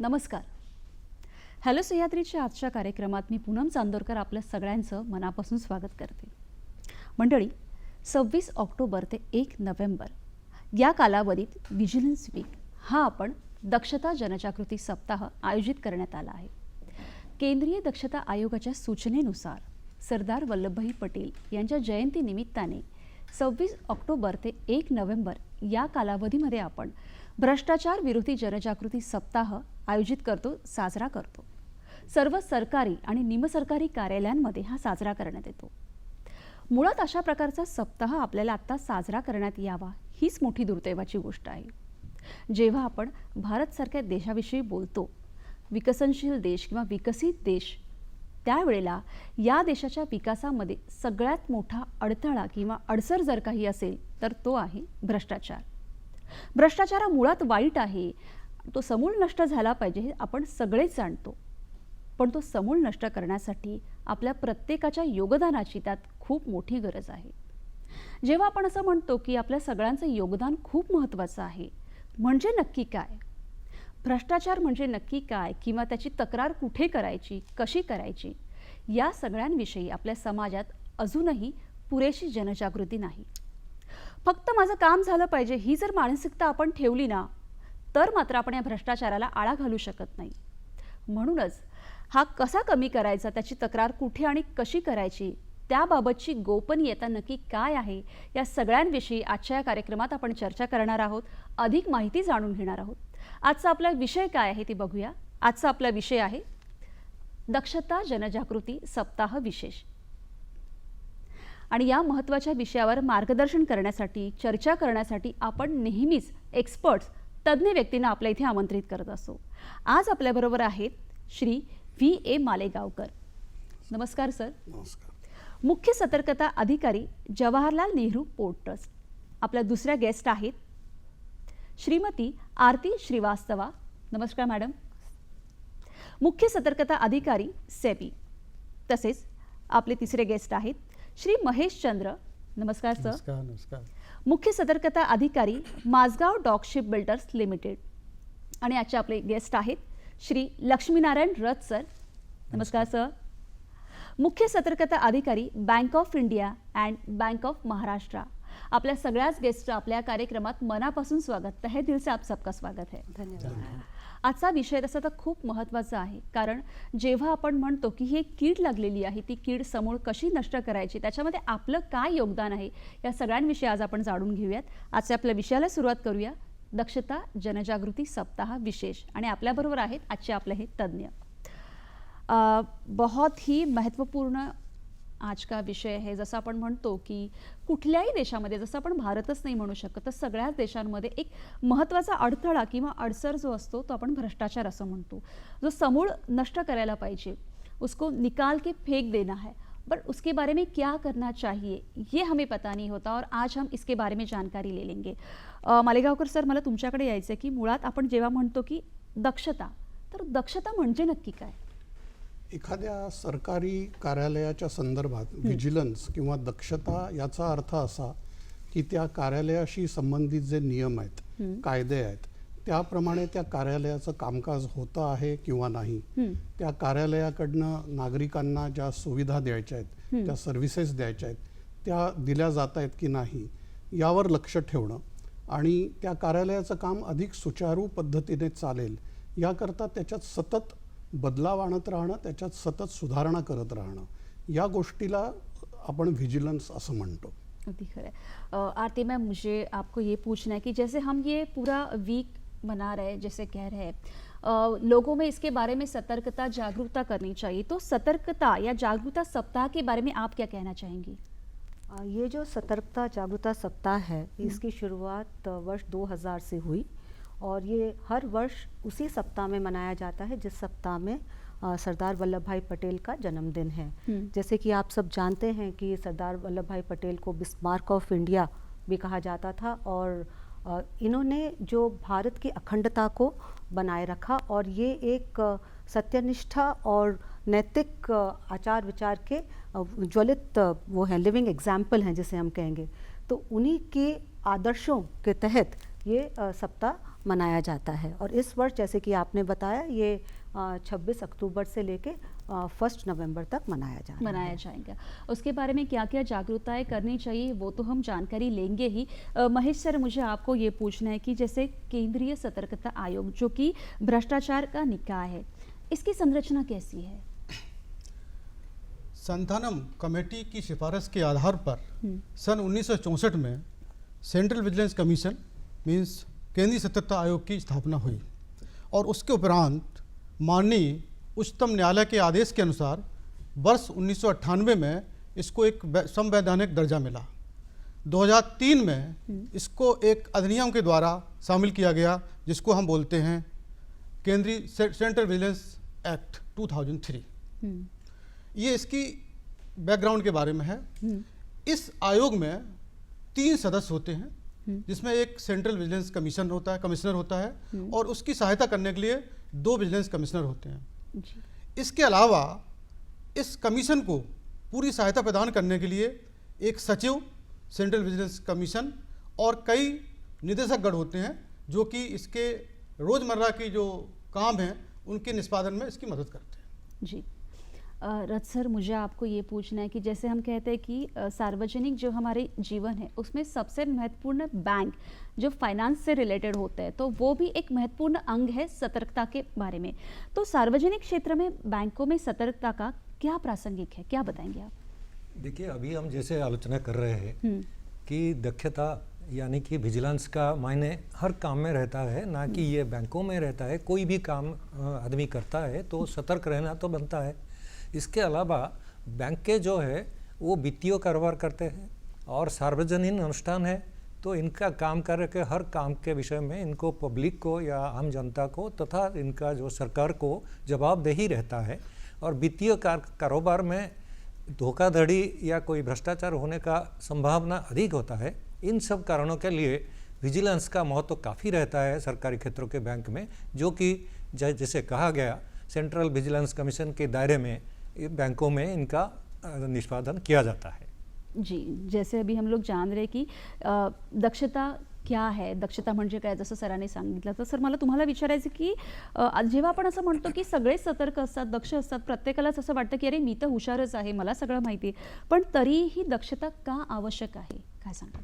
नमस्कार. हॅलो सह्याद्रीच्या आजच्या कार्यक्रमात मी पूनम चांदोरकर आपल्या सगळ्यांचं मनापासून स्वागत करते. मंडळी, 26 ऑक्टोबर ते 1 नोव्हेंबर या कालावधीत व्हिजिलन्स वीक हा आपण दक्षता जनजागृती सप्ताह आयोजित करण्यात आला आहे. केंद्रीय दक्षता आयोगाच्या सूचनेनुसार सरदार वल्लभभाई पटेल यांच्या जयंतीनिमित्ताने 26 ऑक्टोबर ते 1 नोव्हेंबर या कालावधीमध्ये आपण भ्रष्टाचार विरोधी जनजागृती सप्ताह आयोजित करतो, साजरा करतो. सर्व सरकारी आणि निमसरकारी कार्यालयांमध्ये हा साजरा करण्यात येतो. मुळात अशा प्रकारचा सप्ताह आपल्याला आता साजरा करण्यात यावा हीच मोठी दुर्दैवाची गोष्ट आहे. जेव्हा आपण भारतसारख्या देशाविषयी बोलतो, विकसनशील देश किंवा विकसित देश, त्यावेळेला या देशाच्या विकासामध्ये सगळ्यात मोठा अडथळा किंवा अडसर जर काही असेल तर तो आहे भ्रष्टाचार. भ्रष्टाचार हा मुळात वाईट आहे, तो समूळ नष्ट झाला पाहिजे हे आपण सगळेच जाणतो. पण तो समूळ नष्ट करण्यासाठी आपल्या प्रत्येकाच्या योगदानाची त्यात खूप मोठी गरज आहे. जेव्हा आपण असं म्हणतो की आपल्या सगळ्यांचं योगदान खूप महत्त्वाचं आहे, म्हणजे नक्की काय? भ्रष्टाचार म्हणजे नक्की काय किंवा त्याची तक्रार कुठे करायची, कशी करायची, या सगळ्यांविषयी आपल्या समाजात अजूनही पुरेशी जनजागृती नाही. फक्त माझं काम झालं पाहिजे ही जर मानसिकता आपण ठेवली ना, तर मात्र आपण या भ्रष्टाचाराला आळा घालू शकत नाही. म्हणूनच हा कसा कमी करायचा, त्याची तक्रार कुठे आणि कशी करायची, त्याबाबतची गोपनीयता नक्की काय आहे, या सगळ्यांविषयी आजच्या या कार्यक्रमात आपण चर्चा करणार आहोत, अधिक माहिती जाणून घेणार आहोत. आजचा आपला विषय काय आहे ते बघूया. आजचा आपला विषय आहे दक्षता जनजागृती सप्ताह विशेष. आणि या महत्त्वाच्या विषयावर मार्गदर्शन करण्यासाठी, चर्चा करण्यासाठी आपण नेहमीच एक्सपर्ट्स, तज्ज्ञ व्यक्तींना आपल्या इथे आमंत्रित करत असतो. आज आपल्याबरोबर आहेत श्री V.A. मालेगावकर. नमस्कार सर. नमस्कार. मुख्य सतर्कता अधिकारी, जवाहरलाल नेहरू पोर्ट ट्रस्ट. आपल्या दुसऱ्या गेस्ट आहेत श्रीमती आरती श्रीवास्तवा. नमस्कार मॅडम. मुख्य सतर्कता अधिकारी, सेबी. तसेच आपले तिसरे गेस्ट आहेत श्री महेश चंद्र. नमस्कार सर. नमस्कार. नमस्कार. मुख्य सतर्कता अधिकारी, Mazagon dock shipbuilders limited. आणि आजचे आपले गेस्ट आहेत श्री लक्ष्मीनारायण रथ सर. नमस्कार सर. मुख्य सतर्कता अधिकारी, bank of India and bank of Maharashtra. आपल्या सगळ्याच गेस्टचं आपल्या कार्यक्रमात मनापासून स्वागत. तहे दिल से आप सबका स्वागत है. धन्यवाद. आजचा विषय तसा तर खूप महत्त्वाचा आहे, कारण जेव्हा आपण म्हणतो की ही एक कीड लागलेली आहे, ती कीड समूळ कशी नष्ट करायची, त्याच्यामध्ये आपलं काय योगदान आहे, या सगळ्यांविषयी आज आपण जाणून घेऊयात. आजच्या आपल्या विषयाला सुरुवात करूया, दक्षता जनजागृती सप्ताह विशेष. आणि आपल्याबरोबर आहेत आजचे आपले हे तज्ञ. बहुत ही महत्त्वपूर्ण आज का विषय आहे. जसं आपण म्हणतो की कुठल्याही देशामध्ये, जसं आपण भारतच नाही म्हणू शकत, तर सगळ्याच देशांमध्ये एक महत्त्वाचा अडथळा किंवा अडसर जो असतो तो आपण भ्रष्टाचार असं म्हणतो, जो समूळ नष्ट करायला पाहिजे, उसको निकाल के फेंक देना है. पर उसके बारे में क्या करना चाहिए ये हमें पता नहीं होता, और आज हम इसके बारे में जानकारी ले लेंगे. मालेगावकर सर, मला तुमच्याकडे यायचं आहे की मुळात आपण जेव्हा म्हणतो की दक्षता, तर दक्षता म्हणजे नक्की काय? एखाद्या सरकारी कार्यालयाच्या संदर्भात व्हिजिलन्स किंवा दक्षता याचा अर्थ असा की त्या कार्यालयाशी संबंधित जे नियम आहेत, कायदे आहेत, त्याप्रमाणे त्या कार्यालयाचं कामकाज होतं आहे किंवा नाही, त्या कार्यालयाकडनं नागरिकांना ज्या सुविधा द्यायच्या आहेत, त्या सर्व्हिसेस द्यायच्या आहेत, त्या दिल्या जात आहेत की नाही, यावर लक्ष ठेवणं आणि त्या कार्यालयाचं काम अधिक सुचारू पद्धतीने चालेल याकरता त्याच्यात सतत बदलाव आणत राहणं, त्याच्यात सतत सुधारणा करत राहणं, या गोष्टीला आपण विजिलेंस असं म्हणतो. अगदी खरं आहे. आरती मैम, मुझे आपको ये पूछना है कि जैसे हम ये पूरा वीक मना रहे, जैसे कह रहे हैं लोगों में इसके बारे में सतर्कता जागरूकता करनी चाहिए, तो सतर्कता या जागरूकता सप्ताह के बारे में आप क्या कहना चाहेंगी? ये जो सतर्कता जागरूकता सप्ताह है, इसकी शुरुआत वर्ष 2000 से हुई और ये हर वर्ष उसी सप्ताह में मनाया जाता है जिस सप्ताह में सरदार वल्लभ भाई पटेल का जन्मदिन है। जैसे कि आप सब जानते हैं कि सरदार वल्लभ भाई पटेल को बिस्मार्क ऑफ इंडिया भी कहा जाता था और इन्होंने जो भारत की अखंडता को बनाए रखा और ये एक सत्यनिष्ठा और नैतिक आचार विचार के ज्वलित वो हैं, लिविंग एग्जाम्पल हैं जिसे हम कहेंगे। तो उन्हीं के आदर्शों के तहत ये सप्ताह मनाया जाता है और इस वर्ष जैसे कि आपने बताया ये 26 अक्टूबर से लेके 1 नवंबर तक मनाया जाएगा। उसके बारे में क्या क्या जागरूकताएं करनी चाहिए वो तो हम जानकारी लेंगे ही। महेश सर, मुझे आपको ये पूछना है कि जैसे केंद्रीय सतर्कता आयोग जो कि भ्रष्टाचार का निकाय है, इसकी संरचना कैसी है? संथानम कमेटी की सिफारिश के आधार पर सन 1964 में सेंट्रल विजिलेंस कमीशन मीन्स केंद्रीय सतर्कता आयोग की स्थापना हुई और उसके उपरांत माननीय उच्चतम न्यायालय के आदेश के अनुसार वर्ष 1998 में इसको एक संवैधानिक दर्जा मिला। 2003 में इसको एक अधिनियम के द्वारा शामिल किया गया जिसको हम बोलते हैं केंद्रीय सेंट्रल विजिलेंस एक्ट 2003। ये इसकी बैकग्राउंड के बारे में है। इस आयोग में 3 सदस्य होते हैं जिसमें एक सेंट्रल विजिलेंस कमिश्नर होता है और उसकी सहायता करने के लिए 2 विजिलेंस कमिश्नर होते हैं। इसके अलावा इस कमीशन को पूरी सहायता प्रदान करने के लिए एक सचिव सेंट्रल विजिलेंस कमीशन और कई निदेशकगण होते हैं जो कि इसके रोज़मर्रा की जो काम हैं उनके निष्पादन में इसकी मदद करते हैं। जी रथ सर, मुझे आपको ये पूछना है कि जैसे हम कहते हैं कि सार्वजनिक जो हमारे जीवन है उसमें सबसे महत्वपूर्ण बैंक जो फाइनेंस से रिलेटेड होते हैं, तो वो भी एक महत्वपूर्ण अंग है सतर्कता के बारे में। तो सार्वजनिक क्षेत्र में बैंकों में सतर्कता का क्या प्रासंगिक है, क्या बताएंगे आप? देखिए, अभी हम जैसे आलोचना कर रहे हैं कि दक्षता यानी कि विजिलेंस का मायने हर काम में रहता है, ना कि ये बैंकों में रहता है। कोई भी काम आदमी करता है तो सतर्क रहना तो बनता है। इसके अलावा बैंक के जो है वो वित्तीय कारोबार करते हैं और सार्वजनिक अनुष्ठान है, तो इनका काम करके हर काम के विषय में इनको पब्लिक को या आम जनता को तथा इनका जो सरकार को जवाबदेही रहता है। और वित्तीय कारोबार में धोखाधड़ी या कोई भ्रष्टाचार होने का संभावना अधिक होता है। इन सब कारणों के लिए विजिलेंस का महत्व काफ़ी रहता है सरकारी क्षेत्रों के बैंक में, जो कि जैसे कहा गया सेंट्रल विजिलेंस कमीशन के दायरे में बैंकों में इनका निष्पादन किया जाता है। जी, जैसे अभी हम लोग जान रहे की दक्षता क्या आहे, दक्षता म्हणजे काय, जसं सरांनी सांगितलं. तर सर मला तुम्हाला विचारायचं की जेव्हा आपण असं म्हणतो की सगळे सतर्क असतात, दक्ष असतात, प्रत्येकालाच असं वाटतं की अरे मी तर हुशारच आहे, मला सगळं माहिती आहे, पण तरीही दक्षता का आवश्यक आहे, काय सांगाल?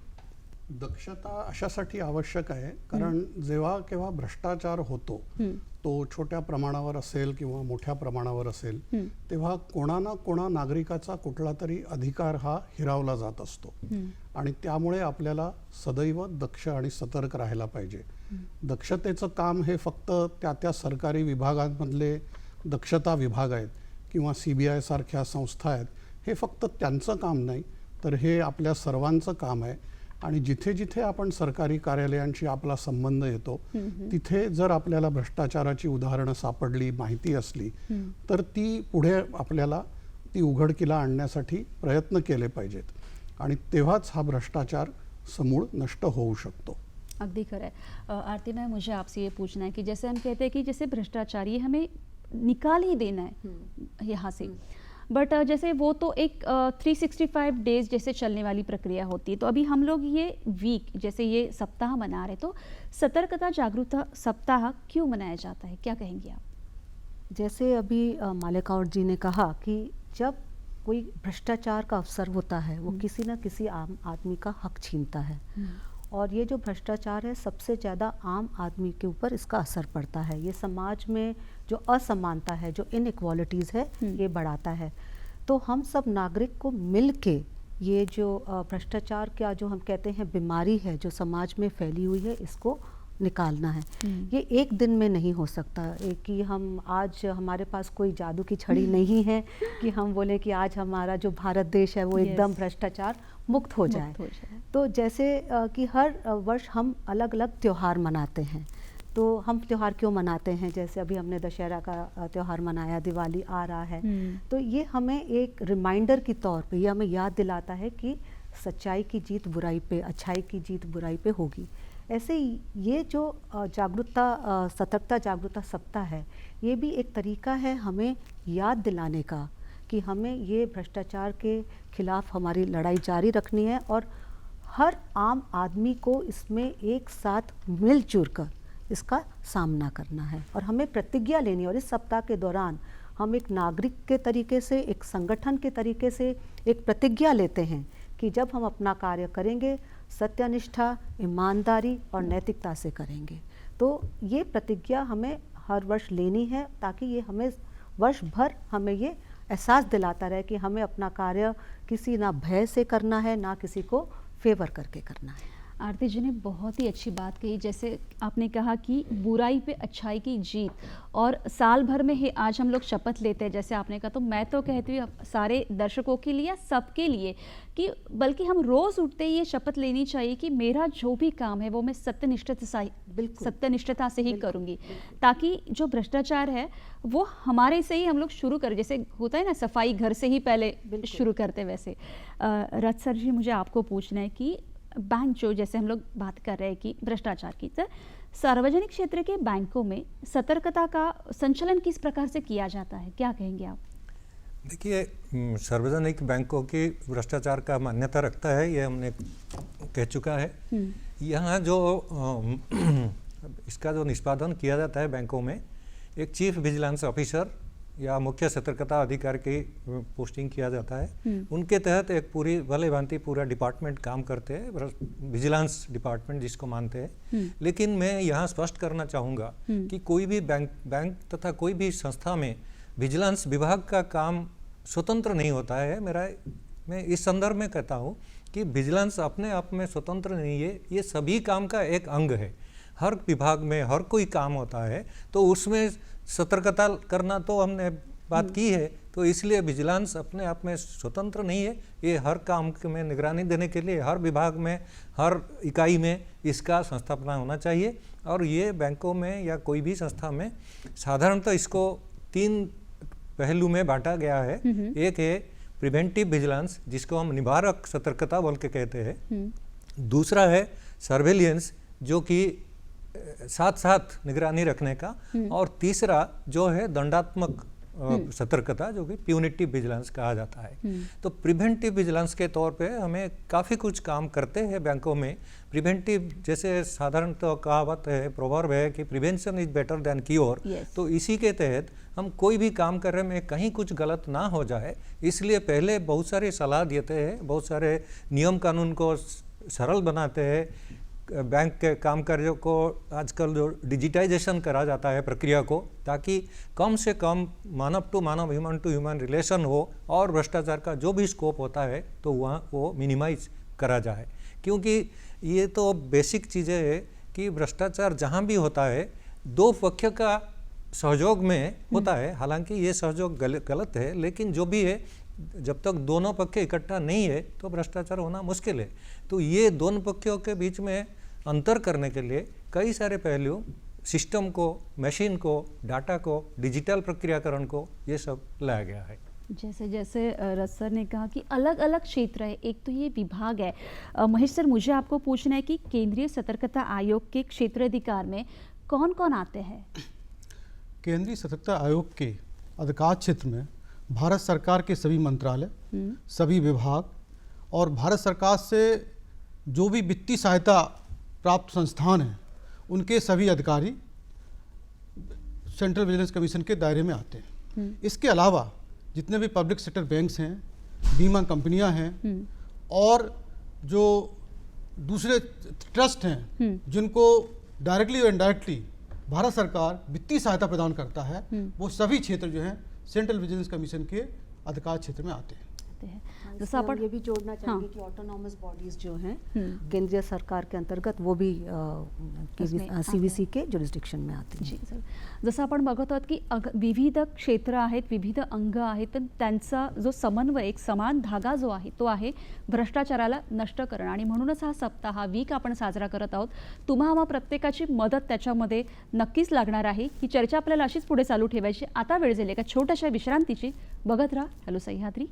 दक्षता अशासाठी आवश्यक आहे कारण जेव्हा केव्हा भ्रष्टाचार होतो तो छोट्या प्रमाणावर असेल किंवा मोठ्या प्रमाणावर असेल तेव्हा कोणा ना कोणा नागरिकाचा कुठला तरी अधिकार हा हिरावला जात असतो आणि त्यामुळे आपल्याला सदैव दक्ष आणि सतर्क राहायला पाहिजे. दक्षतेचं काम हे फक्त त्या सरकारी विभागांमधले दक्षता विभाग आहेत किंवा CBI सारख्या संस्था आहेत, हे फक्त त्यांचं काम नाही तर हे आपल्या सर्वांचं काम आहे. आणि जिथे जिथे आपण सरकारी कार्यालयांशी आपला संबंध येतो तिथे जर आपल्याला भ्रष्टाचाराची उदाहरणं सापडली, माहिती असली तर ती पुढे आपल्याला ती उघडकीला आणण्यासाठी प्रयत्न केले पाहिजेत आणि तेव्हाच हा भ्रष्टाचार समूळ नष्ट होऊ शकतो. अगदी खरं है. आरती मैम, मुझे आपसे ये पूछना है कि जैसे हम कहते हैं कि जैसे भ्रष्टाचार ये हमें निकाल ही देना है यहाँ से, बट जैसे वो तो एक 365 डेज जैसे चलने वाली प्रक्रिया होती है, तो अभी हम लोग ये वीक जैसे ये सप्ताह मना रहे, तो सतर्कता जागरूकता सप्ताह क्यों मनाया जाता है, क्या कहेंगे आप? जैसे अभी मालेकौर जी ने कहा कि जब कोई भ्रष्टाचार का अवसर होता है वो किसी न किसी आम आदमी का हक छीनता है और ये जो भ्रष्टाचार है सबसे ज़्यादा आम आदमी के ऊपर इसका असर पड़ता है. ये समाज में जो असमानता है, जो इनइक्वालिटीज़ है, ये बढ़ाता है. तो हम सब नागरिक को मिल के ये जो भ्रष्टाचार का जो हम कहते हैं बीमारी है जो समाज में फैली हुई है, इसको निकालना है। ये एक दिन में नहीं हो सकता कि हम आज हमारे पास कोई जादू की छड़ी नहीं है कि हम बोलें कि आज हमारा जो भारत देश है वो एकदम भ्रष्टाचार मुक्त हो जाए। तो जैसे कि हर वर्ष हम अलग अलग त्यौहार मनाते हैं, तो हम त्यौहार क्यों मनाते हैं, जैसे अभी हमने दशहरा का त्यौहार मनाया, दिवाली आ रहा है, तो ये हमें एक रिमाइंडर के तौर पे ये हमें याद दिलाता है कि सच्चाई की जीत बुराई पे, अच्छाई की जीत बुराई पे होगी। ऐसे ही ये जो जागरूकता सतर्कता जागरूकता सप्ताह है, ये भी एक तरीका है हमें याद दिलाने का कि हमें ये भ्रष्टाचार के खिलाफ हमारी लड़ाई जारी रखनी है और हर आम आदमी को इसमें एक साथ मिलजुल कर इसका सामना करना है और हमें प्रतिज्ञा लेनी है। और इस सप्ताह के दौरान हम एक नागरिक के तरीके से, एक संगठन के तरीके से एक प्रतिज्ञा लेते हैं कि जब हम अपना कार्य करेंगे सत्यनिष्ठा, ईमानदारी और नैतिकता से करेंगे। तो ये प्रतिज्ञा हमें हर वर्ष लेनी है ताकि ये हमें वर्ष भर हमें ये एहसास दिलाता रहे कि हमें अपना कार्य किसी ना भय से करना है, ना किसी को फेवर करके करना है। आरती जी ने बहुत ही अच्छी बात कही, जैसे आपने कहा कि बुराई पे अच्छाई की जीत, और साल भर में ही आज हम लोग शपथ लेते हैं जैसे आपने कहा। तो मैं तो कहती हूँ सारे दर्शकों के लिए, सबके लिए, कि बल्कि हम रोज़ उठते ही ये शपथ लेनी चाहिए कि मेरा जो भी काम है वो मैं सत्यनिष्ठता से ही करूँगी, ताकि जो भ्रष्टाचार है वो हमारे से ही हम लोग शुरू करें। जैसे होता है ना, सफाई घर से ही पहले शुरू करते, वैसे रथ सर जी मुझे आपको पूछना है कि बैंक जो, जैसे हम लोग बात कर रहे हैं कि भ्रष्टाचार की, तो सार्वजनिक क्षेत्र के बैंकों में सतर्कता का संचालन किस प्रकार से किया जाता है, क्या कहेंगे आप? देखिए, सार्वजनिक बैंकों की भ्रष्टाचार का मान्यता रखता है, ये हमने कह चुका है। यहाँ जो इसका जो निष्पादन किया जाता है बैंकों में, एक चीफ विजिलेंस ऑफिसर या मुख्य सतर्कता अधिकारी की पोस्टिंग किया जाता है। उनके तहत एक पूरी भले भांति पूरा डिपार्टमेंट काम करते हैं, विजिलेंस डिपार्टमेंट जिसको मानते हैं। लेकिन मैं यहाँ स्पष्ट करना चाहूँगा कि कोई भी बैंक तथा कोई भी संस्था में विजिलेंस विभाग का काम स्वतंत्र नहीं होता है। मैं इस संदर्भ में कहता हूँ कि विजिलेंस अपने आप में स्वतंत्र नहीं है, ये सभी काम का एक अंग है। हर विभाग में हर कोई काम होता है, तो उसमें सतर्कता करना तो हमने बात की है, तो इसलिए विजिलेंस अपने आप में स्वतंत्र नहीं है। ये हर काम में निगरानी देने के लिए हर विभाग में, हर इकाई में इसका संस्थापना होना चाहिए। और ये बैंकों में या कोई भी संस्था में साधारणतः इसको 3 पहलू में बांटा गया है। एक है प्रिवेंटिव विजिलेंस, जिसको हम निवारक सतर्कता बोल के कहते हैं। दूसरा है सर्वेलियंस, जो कि साथ साथ निगरानी रखने का। और तीसरा जो है दंडात्मक सतर्कता, जो कि प्यूनिटिव विजिलेंस कहा जाता है। तो प्रिवेंटिव विजिलेंस के तौर पे हमें काफ़ी कुछ काम करते हैं बैंकों में। प्रिवेंटिव, जैसे साधारणतः कहावत है, प्रोवर्ब है कि prevention is better than cure. तो इसी के तहत हम कोई भी काम कर रहे में कहीं कुछ गलत ना हो जाए, इसलिए पहले बहुत सारी सलाह देते हैं, बहुत सारे नियम कानून को सरल बनाते हैं। बैंक के काम कार्यों को आजकल जो डिजिटाइजेशन करा जाता है प्रक्रिया को, ताकि कम से कम मानव टू मानव, ह्यूमन टू ह्यूमन रिलेशन हो और भ्रष्टाचार का जो भी स्कोप होता है तो वहाँ वो मिनिमाइज करा जाए। क्योंकि ये तो बेसिक चीज़ें है कि भ्रष्टाचार जहाँ भी होता है 2 पक्ष का सहयोग में होता है। हालांकि ये सहयोग गलत है, लेकिन जो भी है जब तक दोनों पक्ष इकट्ठा नहीं है तो भ्रष्टाचार होना मुश्किल है। तो ये दोनों पक्षों के बीच में अंतर करने के लिए कई सारे पहलू, सिस्टम को, मशीन को, डाटा को, डिजिटल प्रक्रियाकरण को, ये सब लाया गया है। जैसे जैसे रथ सर ने कहा कि अलग अलग क्षेत्र है, एक तो ये विभाग है। महेश सर, मुझे आपको पूछना है कि केंद्रीय सतर्कता आयोग के क्षेत्राधिकार में कौन कौन आते हैं? केंद्रीय सतर्कता आयोग के अधिकार क्षेत्र में भारत सरकार के सभी मंत्रालय, सभी विभाग और भारत सरकार से जो भी वित्तीय सहायता प्राप्त संस्थान हैं, उनके सभी अधिकारी सेंट्रल विजिलेंस कमीशन के दायरे में आते हैं। इसके अलावा जितने भी पब्लिक सेक्टर बैंक्स हैं, बीमा कंपनियां हैं और जो दूसरे ट्रस्ट हैं जिनको डायरेक्टली और इनडायरेक्टली भारत सरकार वित्तीय सहायता प्रदान करता है, वो सभी क्षेत्र जो हैं सेंट्रल विजिलेंस कमीशन के अधिकार क्षेत्र में आते हैं। आते हैं। जैसे जसं आपण ये भी जोड़ना चाहेंगे कि ऑटोनॉमस बॉडीज जो हैं केंद्रीय सरकार के अंतर्गत वो भी उसमें आते CVC के जुरिस्डिक्शन में आते हैं। जी सर, जसं आपण बघत आहोत की विविध क्षेत्र आहेत, विविध अंग आहेत, पण त्यांचा जो समन्वय, एक समान धागा जो आहे तो आहे भ्रष्टाचाराला नष्ट करणं, आणि म्हणूनच हा सप्ताह, हा वीक आपण साजरा करत आहोत. तुम्हा आम्हा प्रत्येकाची मदत त्याच्यामध्ये नक्कीच लागणार आहे. ही चर्चा आपल्याला अशीच पुढे चालू ठेवायची. आता वेळ झाली एका छोट्याशा विश्रांतीची. बघत राहा हॅलो सह्याद्री.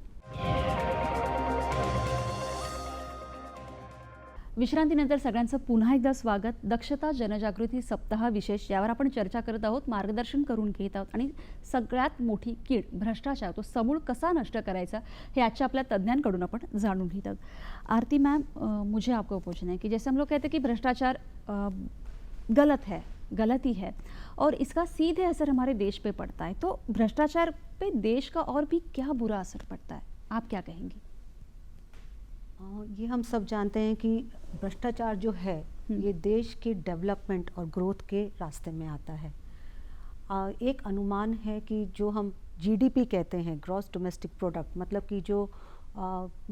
विश्रांतीनंतर सगळ्यांचं पुन्हा एकदा स्वागत. दक्षता जनजागृती सप्ताह विशेष यावर आपण चर्चा करत आहोत, मार्गदर्शन करून घेत आहोत, आणि सगळ्यात मोठी कीड भ्रष्टाचार तो समूळ कसा नष्ट करायचा हे आजच्या आपल्या तज्ज्ञांकडून आपण जाणून घेत आहोत. आरती मैम, मुझे आपको पूछना है कि जैसे हम लोग कहते हैं कि भ्रष्टाचार गलत है, गलती है, और इसका सीधे असर हमारे देश पे पड़ता है, तो भ्रष्टाचार पे देश का और भी क्या बुरा असर पड़ता है, आप क्या कहेंगी? ये हम सब जानते हैं कि भ्रष्टाचार जो है ये देश की डेवलपमेंट और ग्रोथ के रास्ते में आता है। एक अनुमान है कि जो हम GDP कहते हैं, ग्रॉस डोमेस्टिक प्रोडक्ट, मतलब कि जो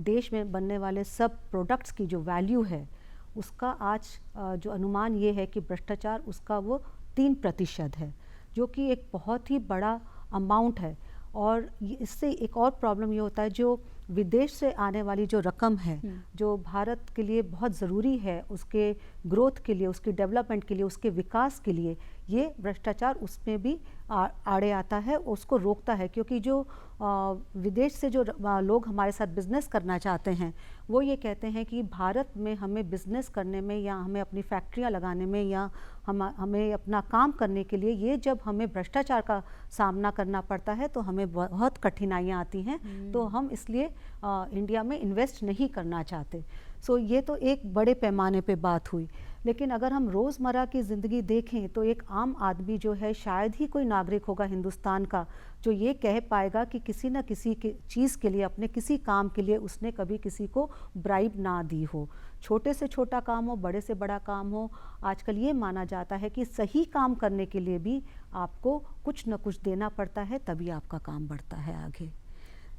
देश में बनने वाले सब प्रोडक्ट्स की जो वैल्यू है उसका आज जो अनुमान ये है कि भ्रष्टाचार उसका वो 3% है, जो कि एक बहुत ही बड़ा अमाउंट है। और इससे एक और प्रॉब्लम ये होता है, जो विदेश से आने वाली जो रकम है जो भारत के लिए बहुत ज़रूरी है, उसके ग्रोथ के लिए, उसकी डेवलपमेंट के लिए, उसके विकास के लिए, ये भ्रष्टाचार उसमें भी आड़े आता है, उसको रोकता है। क्योंकि जो विदेश से जो लोग हमारे साथ बिज़नेस करना चाहते हैं वो ये कहते हैं कि भारत में हमें बिज़नेस करने में या हमें अपनी फैक्ट्रियां लगाने में या हमें अपना काम करने के लिए ये जब हमें भ्रष्टाचार का सामना करना पड़ता है तो हमें बहुत कठिनाइयाँ आती हैं, तो हम इसलिए इंडिया में इन्वेस्ट नहीं करना चाहते। सो ये तो एक बड़े पैमाने पे बात हुई। लेकिन अगर हम रोज़मर्रा की ज़िंदगी देखें तो एक आम आदमी जो है, शायद ही कोई नागरिक होगा हिंदुस्तान का जो ये कह पाएगा कि किसी न किसी के चीज़ के लिए, अपने किसी काम के लिए उसने कभी किसी को ब्राइब ना दी हो। छोटे से छोटा काम हो, बड़े से बड़ा काम हो, आजकल ये माना जाता है कि सही काम करने के लिए भी आपको कुछ न कुछ देना पड़ता है, तभी आपका काम बढ़ता है आगे।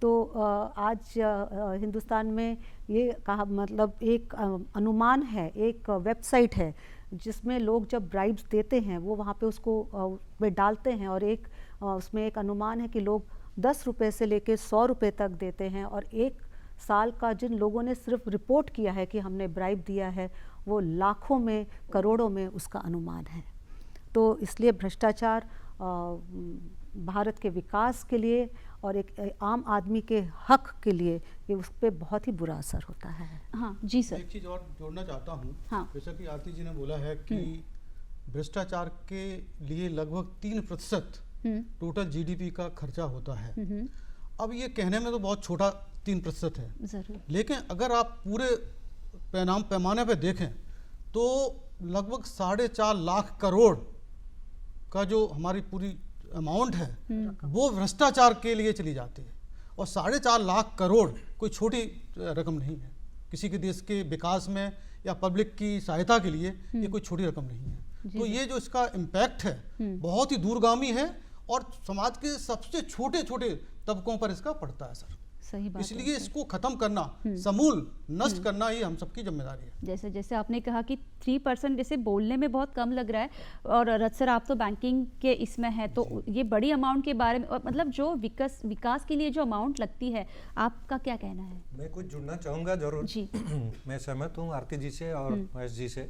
तो आज हिंदुस्तान में ये कहा, मतलब एक अनुमान है, एक वेबसाइट है जिसमें लोग जब ब्राइब्स देते हैं वो वहाँ पे उसको वे डालते हैं, और एक उसमें एक अनुमान है कि लोग 10 रुपये से लेकर 100 रुपये तक देते हैं, और एक साल का जिन लोगों ने सिर्फ रिपोर्ट किया है कि हमने ब्राइब दिया है वो लाखों में, करोड़ों में उसका अनुमान है। तो इसलिए भ्रष्टाचार भारत के विकास के लिए और एक आम आदमी के हक के लिए ये उस पर बहुत ही बुरा असर होता है। हाँ जी सर। एक चीज़ और जोड़ना चाहता हूँ। हाँ। जैसा कि आरती जी ने बोला है कि भ्रष्टाचार के लिए लगभग 3% टोटल GDP का खर्चा होता है। अब ये कहने में तो बहुत छोटा 3% है, जरूर, लेकिन अगर आप पूरे पैमाने पे देखें तो लगभग 4.5 लाख करोड़ का जो हमारी पूरी अमाउंट है वो भ्रष्टाचार के लिए चली जाती है। और 4.5 लाख करोड़ कोई छोटी रकम नहीं है, किसी के देश के विकास में या पब्लिक की सहायता के लिए ये कोई छोटी रकम नहीं है। तो ये जो इसका इम्पैक्ट है बहुत ही दूरगामी है, और समाज के सबसे छोटे छोटे तबकों पर इसका पड़ता है सर। सही बात है इसलिए सर। इसको खत्म करना, समूल नष्ट करना ही हम सबकी जिम्मेदारी है। जैसे जैसे आपने कहा कि 3% जैसे बोलने में बहुत कम लग रहा है, और रथ सर आप तो बैंकिंग के इसमें है, तो ये बड़ी अमाउंट के बारे में, मतलब जो विकास के लिए जो अमाउंट लगती है, आपका क्या कहना है? मैं कुछ जुड़ना चाहूँगा जरूर जी। मैं सहमत हूँ आरती जी से और महेश जी से,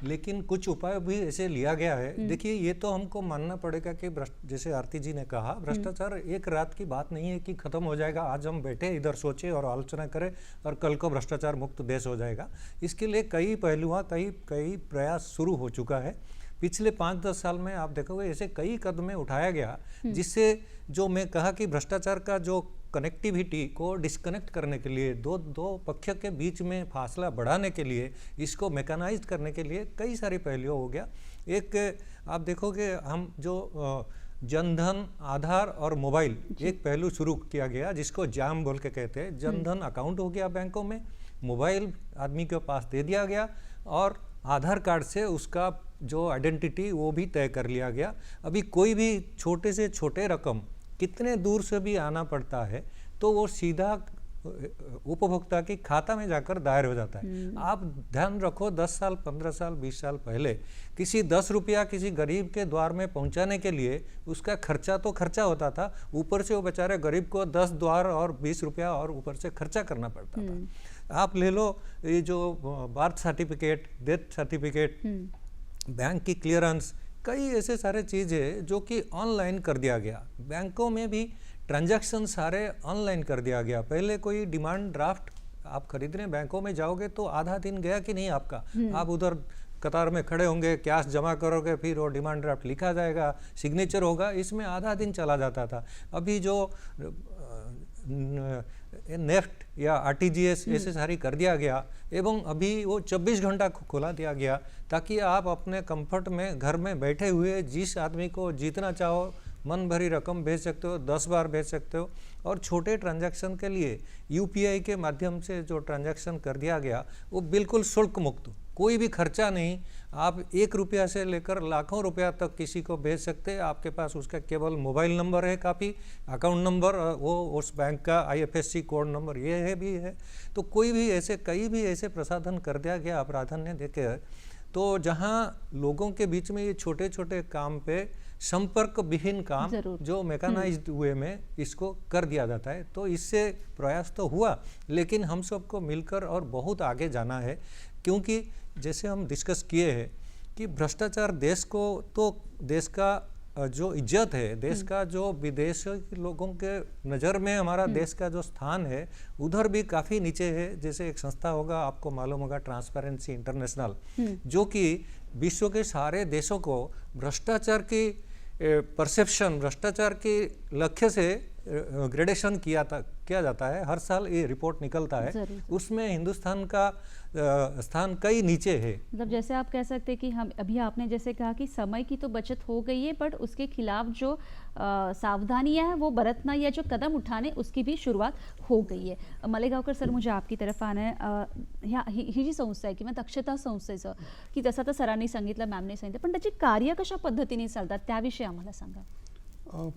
लेकिन कुछ उपाय भी ऐसे लिया गया है। देखिए, ये तो हमको मानना पड़ेगा कि जैसे आरती जी ने कहा, भ्रष्टाचार एक रात की बात नहीं है कि खत्म हो जाएगा, आज हम बैठे इधर सोचे और आलोचना करें और कल को भ्रष्टाचार मुक्त देश हो जाएगा। इसके लिए कई पहलुओं, कई प्रयास शुरू हो चुका है। पिछले 5-10 साल में आप देखोगे ऐसे कई कदम उठाया गया, जिससे जो मैं कहा कि भ्रष्टाचार का जो कनेक्टिविटी को डिस्कनेक्ट करने के लिए, दो पक्ष के बीच में फासला बढ़ाने के लिए, इसको मैकेनाइज्ड करने के लिए कई सारे पहलू हो गया। एक आप देखोगे हम जो जनधन, आधार और मोबाइल एक पहलू शुरू किया गया जिसको जाम बोल के कहते हैं। जनधन अकाउंट हो गया बैंकों में, मोबाइल आदमी के पास दे दिया गया, और आधार कार्ड से उसका जो आइडेंटिटी वो भी तय कर लिया गया। अभी कोई भी छोटे से छोटे रकम कितने दूर से भी आना पड़ता है तो वो सीधा उपभोक्ता की खाता में जाकर दायर हो जाता है। आप ध्यान रखो 10 साल 15 साल 20 साल पहले किसी 10 रुपया किसी गरीब के द्वार में पहुंचाने के लिए उसका खर्चा तो खर्चा होता था, ऊपर से वो बेचारे गरीब को 10 द्वार और 20 रुपया और ऊपर से खर्चा करना पड़ता था। आप ले लो ये जो birth certificate, death certificate, bank की क्लियरेंस, कई ऐसे सारे चीज़ें जो कि ऑनलाइन कर दिया गया। बैंकों में भी ट्रांजैक्शन सारे ऑनलाइन कर दिया गया। पहले कोई डिमांड ड्राफ्ट आप खरीदने बैंकों में जाओगे तो आधा दिन गया कि नहीं आपका, आप उधर कतार में खड़े होंगे, कैश जमा करोगे, फिर वो डिमांड ड्राफ्ट लिखा जाएगा, सिग्नेचर होगा, इसमें आधा दिन चला जाता था। अभी जो नेफ्ट या आरटीजीएस ऐसे सारी कर दिया गया एवं अभी वो 24 घंटा खोला दिया गया ताकि आप अपने कंफर्ट में घर में बैठे हुए जिस आदमी को जितना चाहो मन भरी रकम भेज सकते हो, 10 बार भेज सकते हो। और छोटे ट्रांजैक्शन के लिए यूपीआई के माध्यम से जो ट्रांजैक्शन कर दिया गया वो बिल्कुल शुल्क मुक्त, कोई भी खर्चा नहीं। आप 1 रुपया से लेकर लाखों रुपया तक किसी को भेज सकते हैं। आपके पास उसका केवल मोबाइल नंबर है, काफ़ी अकाउंट नंबर, वो उस बैंक का IFSC कोड नंबर ये है भी है। तो कोई भी ऐसे कई भी ऐसे प्रसाधन कर दिया गया प्राधान्य देकर, तो जहाँ लोगों के बीच में ये छोटे छोटे काम पे संपर्क विहीन काम जो मैकेनाइज्ड वे में इसको कर दिया जाता है, तो इससे प्रयास तो हुआ, लेकिन हम सबको मिलकर और बहुत आगे जाना है। क्योंकि जैसे हम डिस्कस किए हैं कि भ्रष्टाचार देश को, तो देश का जो इज्जत है, देश का जो विदेश के लोगों के नज़र में हमारा देश का जो स्थान है उधर भी काफ़ी नीचे है। जैसे एक संस्था होगा, आपको मालूम होगा, ट्रांसपेरेंसी इंटरनेशनल, जो कि विश्व के सारे देशों को भ्रष्टाचार की परसेप्शन, भ्रष्टाचार के लक्ष्य से ग्रेडेशन किया जाता है। हर साल ये रिपोर्ट निकलता है, उसमें हिंदुस्तान का स्थान कई नीचे है। मतलब जैसे आप कह सकते हैं कि हम अभी आपने जैसे कहा कि समय की तो बचत हो गई है, बट उसके खिलाफ जो सावधानियां हैं वो बरतना या जो कदम उठाने उसकी भी शुरुआत हो गई आहे. मालेगावकर सर, मुझे आपकी तरफ आना है. ही जी संस्था आहे किंवा दक्षता संस्थेचं की जसं आता सरांनी सांगितलं, मॅमने सांगितलं, पण त्याची कार्य कशा पद्धतीने चालतात त्याविषयी आम्हाला सांगा.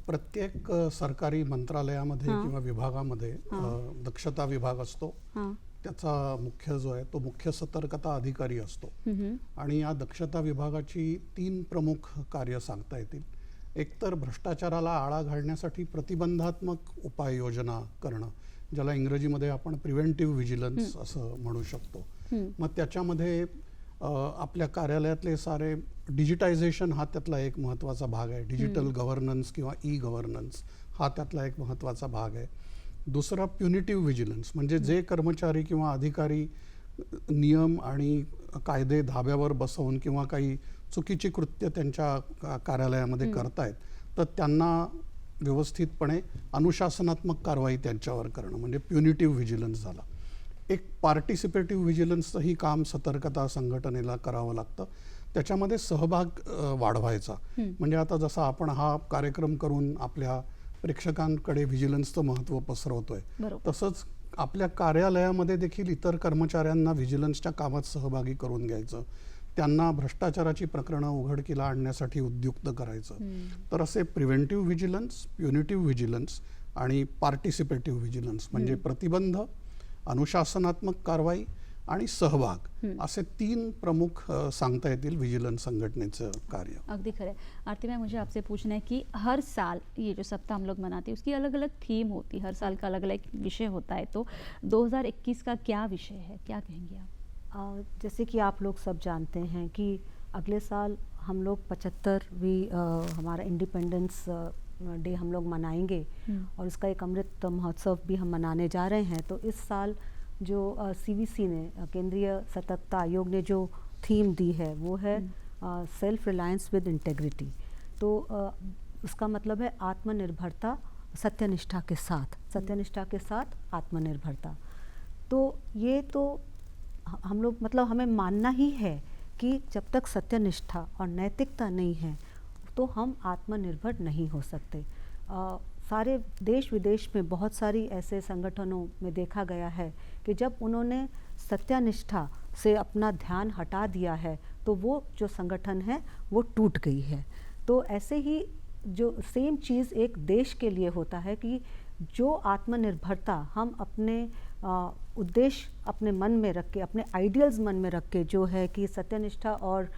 प्रत्येक सरकारी मंत्रालयामध्ये किंवा विभागामध्ये दक्षता विभाग असतो. त्याचा मुख्य जो आहे तो मुख्य सतर्कता अधिकारी असतो. आणि या दक्षता विभागाची 3 प्रमुख कार्य सांगता येतील. एक तर भ्रष्टाचाराला आळा घालण्यासाठी प्रतिबंधात्मक उपाययोजना करणं, ज्याला इंग्रजीमध्ये आपण प्रिव्हेंटिव्ह व्हिजिलन्स असं म्हणू शकतो. मग त्याच्यामध्ये आपल्या कार्यालयातले सारे डिजिटायझेशन हा त्यातला एक महत्त्वाचा भाग आहे. डिजिटल गव्हर्नन्स किंवा गव्हर्नन्स हा त्यातला एक महत्त्वाचा भाग आहे. दुसरा प्युनिटिव्ह व्हिजिलन्स, म्हणजे जे कर्मचारी किंवा अधिकारी नियम आणि कायदे धाब्यावर बसवून किंवा काही चुकीची कृत्य त्यांच्या कार्यालयामध्ये करतायत, तर त्यांना व्यवस्थितपणे अनुशासनात्मक कारवाई त्यांच्यावर करणं म्हणजे प्युनिटिव्ह व्हिजिलन्स झाला. एक पार्टिसिपेटिव्ह व्हिजिलन्सचंही काम सतर्कता संघटनेला करावं लागतं. त्याच्यामध्ये सहभाग वाढवायचा. म्हणजे आता जसा आपण हा कार्यक्रम करून आपल्या प्रेक्षकांकडे व्हिजिलन्सचं महत्त्व पसरवतोय, तसंच आपल्या कार्यालयामध्ये देखील इतर कर्मचाऱ्यांना व्हिजिलन्सच्या कामात सहभागी करून घ्यायचं, त्यांना भ्रष्टाचाराची प्रकरणं उघडकीला आणण्यासाठी उद्युक्त करायचं. तर असे प्रिव्हेंटिव्ह व्हिजिलन्स, प्युनिटिव्ह व्हिजिलन्स आणि पार्टिसिपेटिव्ह व्हिजिलन्स म्हणजे प्रतिबंध, अनुशासनात्मक कारवाई आणि सहभाग, असे 3 प्रमुख सांगता येतील विजिलेंस संगठनेचं कार्य. अगदी खरं है. आरती मैम, मुझे आपसे पूछना है कि हर साल ये जो सप्ताह हम लोग मनाते हैं उसकी अलग अलग थीम होती है, हर साल का अलग अलग विषय होता है. तो 2021 का क्या विषय है, क्या कहेंगे आप? जैसे कि आप लोग सब जानते हैं कि अगले साल हम लोग 75वीं हमारा इंडिपेंडेंस डे हम लोग मनाएंगे और इसका एक अमृत महोत्सव भी हम मनाने जा रहे हैं. तो इस साल जो CVC ने, केंद्रीय सतर्कता आयोग ने जो थीम दी है वो है सेल्फ रिलायंस विद इंटेग्रिटी. तो उसका मतलब है आत्मनिर्भरता सत्यनिष्ठा के साथ, सत्यनिष्ठा के साथ आत्मनिर्भरता. तो ये तो हम लोग मतलब हमें मानना ही है कि जब तक सत्यनिष्ठा और नैतिकता नहीं है तो हम आत्मनिर्भर नहीं हो सकते. सारे देश विदेश में बहुत सारी ऐसे संगठनों में देखा गया है कि जब उन्होंने सत्यनिष्ठा से अपना ध्यान हटा दिया है तो वो जो संगठन है वो टूट गई है. तो ऐसे ही जो सेम चीज़ एक देश के लिए होता है कि जो आत्मनिर्भरता हम अपने उद्देश्य अपने मन में रख के, अपने आइडियल्स मन में रख के, जो है कि सत्यनिष्ठा और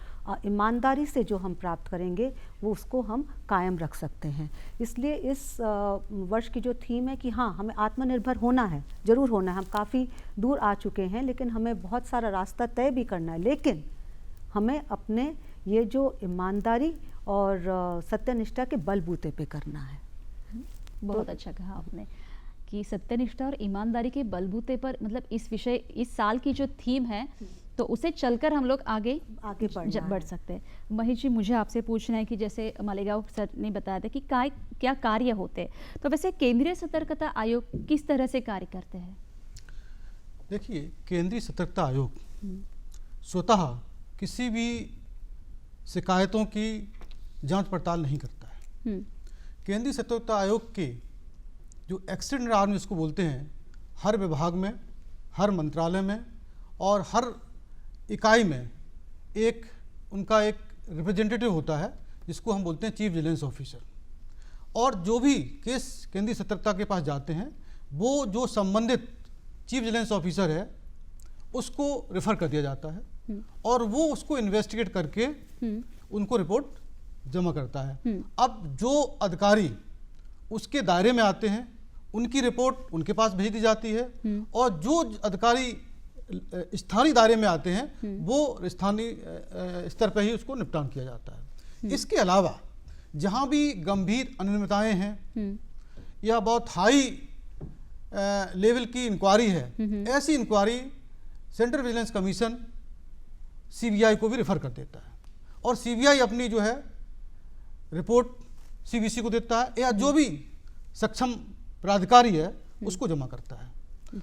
ईमानदारी से जो हम प्राप्त करेंगे वो उसको हम कायम रख सकते हैं। इसलिए इस वर्ष की जो थीम है कि हाँ, हमें आत्मनिर्भर होना है, ज़रूर होना है। हम काफ़ी दूर आ चुके हैं, लेकिन हमें बहुत सारा रास्ता तय भी करना है। लेकिन हमें अपने ये जो ईमानदारी और सत्यनिष्ठा के बलबूते पे करना है। बहुत अच्छा कहा आपने कि सत्यनिष्ठा और ईमानदारी के बलबूते पर, मतलब इस साल की जो थीम है तो उसे चलकर हम लोग आगे बढ़ सकते हैं। महेश जी, मुझे आपसे पूछना है कि जैसे मालेगांव सर ने बताया था कि क्या कार्य होते हैं, तो वैसे केंद्रीय सतर्कता आयोग किस तरह से कार्य करते हैं? देखिए, केंद्रीय सतर्कता आयोग स्वतः किसी भी शिकायतों की जांच पड़ताल नहीं करता है। केंद्रीय सतर्कता आयोग के जो एक्सटेंडेड आर्म इसको बोलते हैं, हर विभाग में, हर मंत्रालय में और हर इकाई में उनका एक रिप्रेजेंटेटिव होता है, जिसको हम बोलते हैं चीफ विजिलेंस ऑफिसर। और जो भी केस केंद्रीय सतर्कता के पास जाते हैं, वो जो संबंधित चीफ विजिलेंस ऑफिसर है उसको रेफर कर दिया जाता है और वो उसको इन्वेस्टिगेट करके उनको रिपोर्ट जमा करता है। अब जो अधिकारी उसके दायरे में आते हैं, उनकी रिपोर्ट उनके पास भेज दी जाती है और जो अधिकारी स्थानीय दायरे में आते हैं वो स्थानीय स्तर पर ही उसको निपटान किया जाता है। इसके अलावा जहाँ भी गंभीर अनियमितताएं हैं या बहुत हाई लेवल की इंक्वायरी है, ऐसी inquiry central vigilance commission CBI को भी रेफर कर देता है और सीबीआई अपनी जो है रिपोर्ट सीबीसी को देता है या जो भी सक्षम प्राधिकारी है उसको जमा करता है।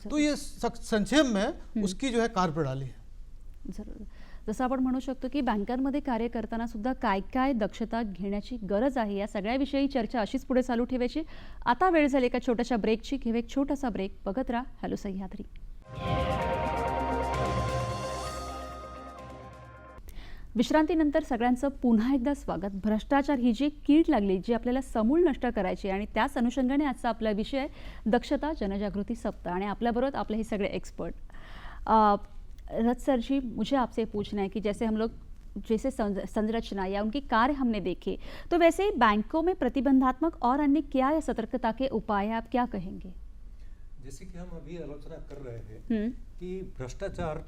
तो ये संक्षेप में उसकी जो है कार्यप्रणाली है। जरूर, जसं आपण म्हणू शकतो की बँकांमध्ये कार्य करताना सुद्धा काय काय दक्षता घेण्याची गरज आहे, या सगळ्याविषयी चर्चा अशीच पुढे चालू ठेवायची। आता वेळ झाली एका छोट्याशा ब्रेकची। घेऊ एक छोटासा ब्रेक, बघत राहा हॅलो सह्याद्री। विश्रांतीनंतर सगळ्यांचं पुन्हा एकदा स्वागत। भ्रष्टाचार ही जी कीड लागली, जी आपल्याला समूळ नष्ट करायची, आणि त्याच अनुषंगाने आजचा आपला विषय आहे दक्षता जनजागृती सप्ताह, आणि आपल्याबरोबर आपले हे सगळे एक्सपर्ट। रथ सर जी, मुझे आपसे पूछना है कि जैसे हम लोग संरचना या उनकी कार्य हमने देखे, तो वैसे ही बैंकों में प्रतिबंधात्मक और अन्य क्या या सतर्कता के उपाय है, आप क्या कहेंगे? जैसे कि हम अभी आलोचना कर रहे हैं कि भ्रष्टाचार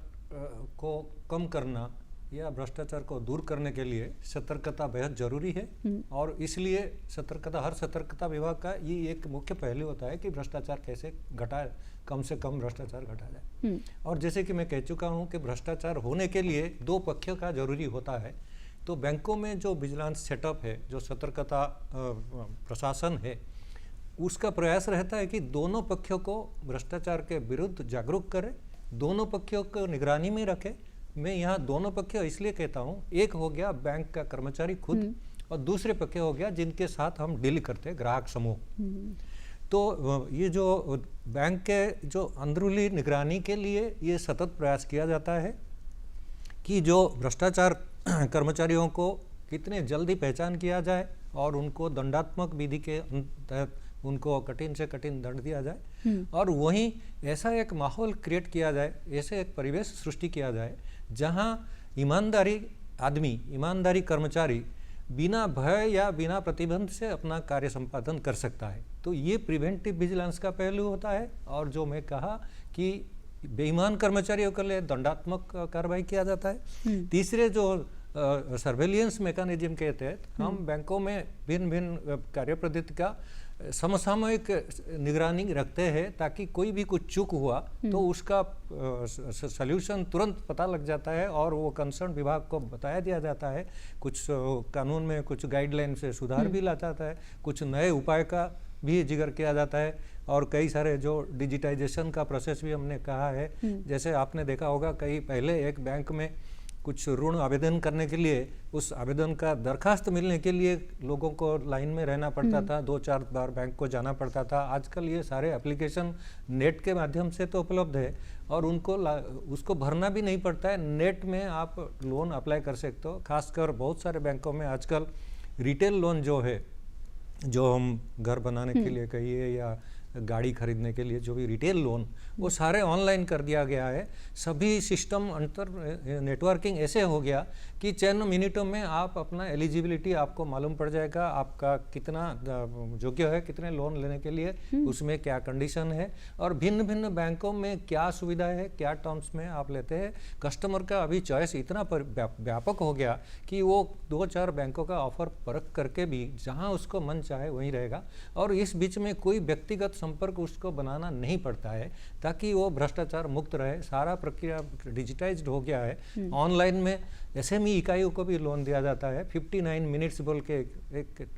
को कम करना या भ्रष्टाचार को दूर करने के लिए सतर्कता बेहद जरूरी है और इसलिए हर सतर्कता विभाग का ये एक मुख्य पहलू होता है कि भ्रष्टाचार कैसे घटाए, कम से कम भ्रष्टाचार घटा जाए। और जैसे कि मैं कह चुका हूँ कि भ्रष्टाचार होने के लिए दो पक्षों का जरूरी होता है। तो बैंकों में जो विजिलेंस सेटअप है, जो सतर्कता प्रशासन है, उसका प्रयास रहता है कि दोनों पक्षों को भ्रष्टाचार के विरुद्ध जागरूक करे, दोनों पक्षों को निगरानी में रखे। मैं यहाँ दोनों पक्ष इसलिए कहता हूँ, एक हो गया बैंक का कर्मचारी खुद और दूसरे पक्ष हो गया जिनके साथ हम डील करते हैं, ग्राहक समूह। तो ये जो बैंक के जो अंदरूनी निगरानी के लिए ये सतत प्रयास किया जाता है कि जो भ्रष्टाचार कर्मचारियों को कितने जल्दी पहचान किया जाए और उनको दंडात्मक विधि के तहत उनको कठिन से कठिन दंड दिया जाए और वहीं ऐसा एक माहौल क्रिएट किया जाए, ऐसे एक परिवेश सृष्टि किया जाए जहां ईमानदारी कर्मचारी बिना भय या बिना प्रतिबंध से अपना कार्य संपादन कर सकता है। तो ये प्रिवेंटिव विजिलेंस का पहलू होता है। और जो मैं कहा कि बेईमान कर्मचारियों के लिए दंडात्मक कार्रवाई किया जाता है। तीसरे जो सर्वेलियंस मैकेनिज्म के तहत हम बैंकों में भिन्न भिन्न कार्य पद्धति का समसामयिक निगरानी रखते हैं ताकि कोई भी कुछ चूक हुआ तो उसका सल्यूशन तुरंत पता लग जाता है और वो कंसर्न विभाग को बताया दिया जाता है। कुछ कानून में कुछ गाइडलाइन से सुधार भी ला जाता है, कुछ नए उपाय का भी जिक्र किया जाता है और कई सारे जो डिजिटाइजेशन का प्रोसेस भी हमने कहा है। जैसे आपने देखा होगा, कई पहले एक बैंक में कुछ ऋण आवेदन करने के लिए उस आवेदन का दरखास्त मिलने के लिए लोगों को लाइन में रहना पड़ता था, 2-4 बार बैंक को जाना पड़ता था। आजकल ये सारे एप्लीकेशन नेट के माध्यम से तो उपलब्ध है और उसको भरना भी नहीं पड़ता है। नेट में आप लोन अप्लाई कर सकते हो। खासकर बहुत सारे बैंकों में आजकल रिटेल लोन जो है, जो हम घर बनाने के लिए कहिए या गाड़ी खरीदने के लिए जो भी रिटेल लोन, वो सारे ऑनलाइन कर दिया गया है। सभी सिस्टम अंतर नेटवर्किंग ऐसे हो गया कि चंद मिनटों में आप अपना एलिजिबिलिटी आपको मालूम पड़ जाएगा, आपका कितना योग्य है कितने लोन लेने के लिए, उसमें क्या कंडीशन है और भिन्न भिन्न बैंकों में क्या सुविधा है, क्या टर्म्स में आप लेते हैं। कस्टमर का अभी चॉइस इतना व्यापक हो गया कि वो 2-4 बैंकों का ऑफर परख करके भी जहां उसको मन चाहे वहीं रहेगा, और इस बीच में कोई व्यक्तिगत संपर्क उसको बनाना नहीं पड़ता है, ताकि वो भ्रष्टाचार मुक्त रहे। सारा प्रक्रिया डिजिटाइज्ड हो गया है। ऑनलाइन में एसएमई इकाइयों को भी लोन दिया जाता है। 59 मिनट्स बोल के एक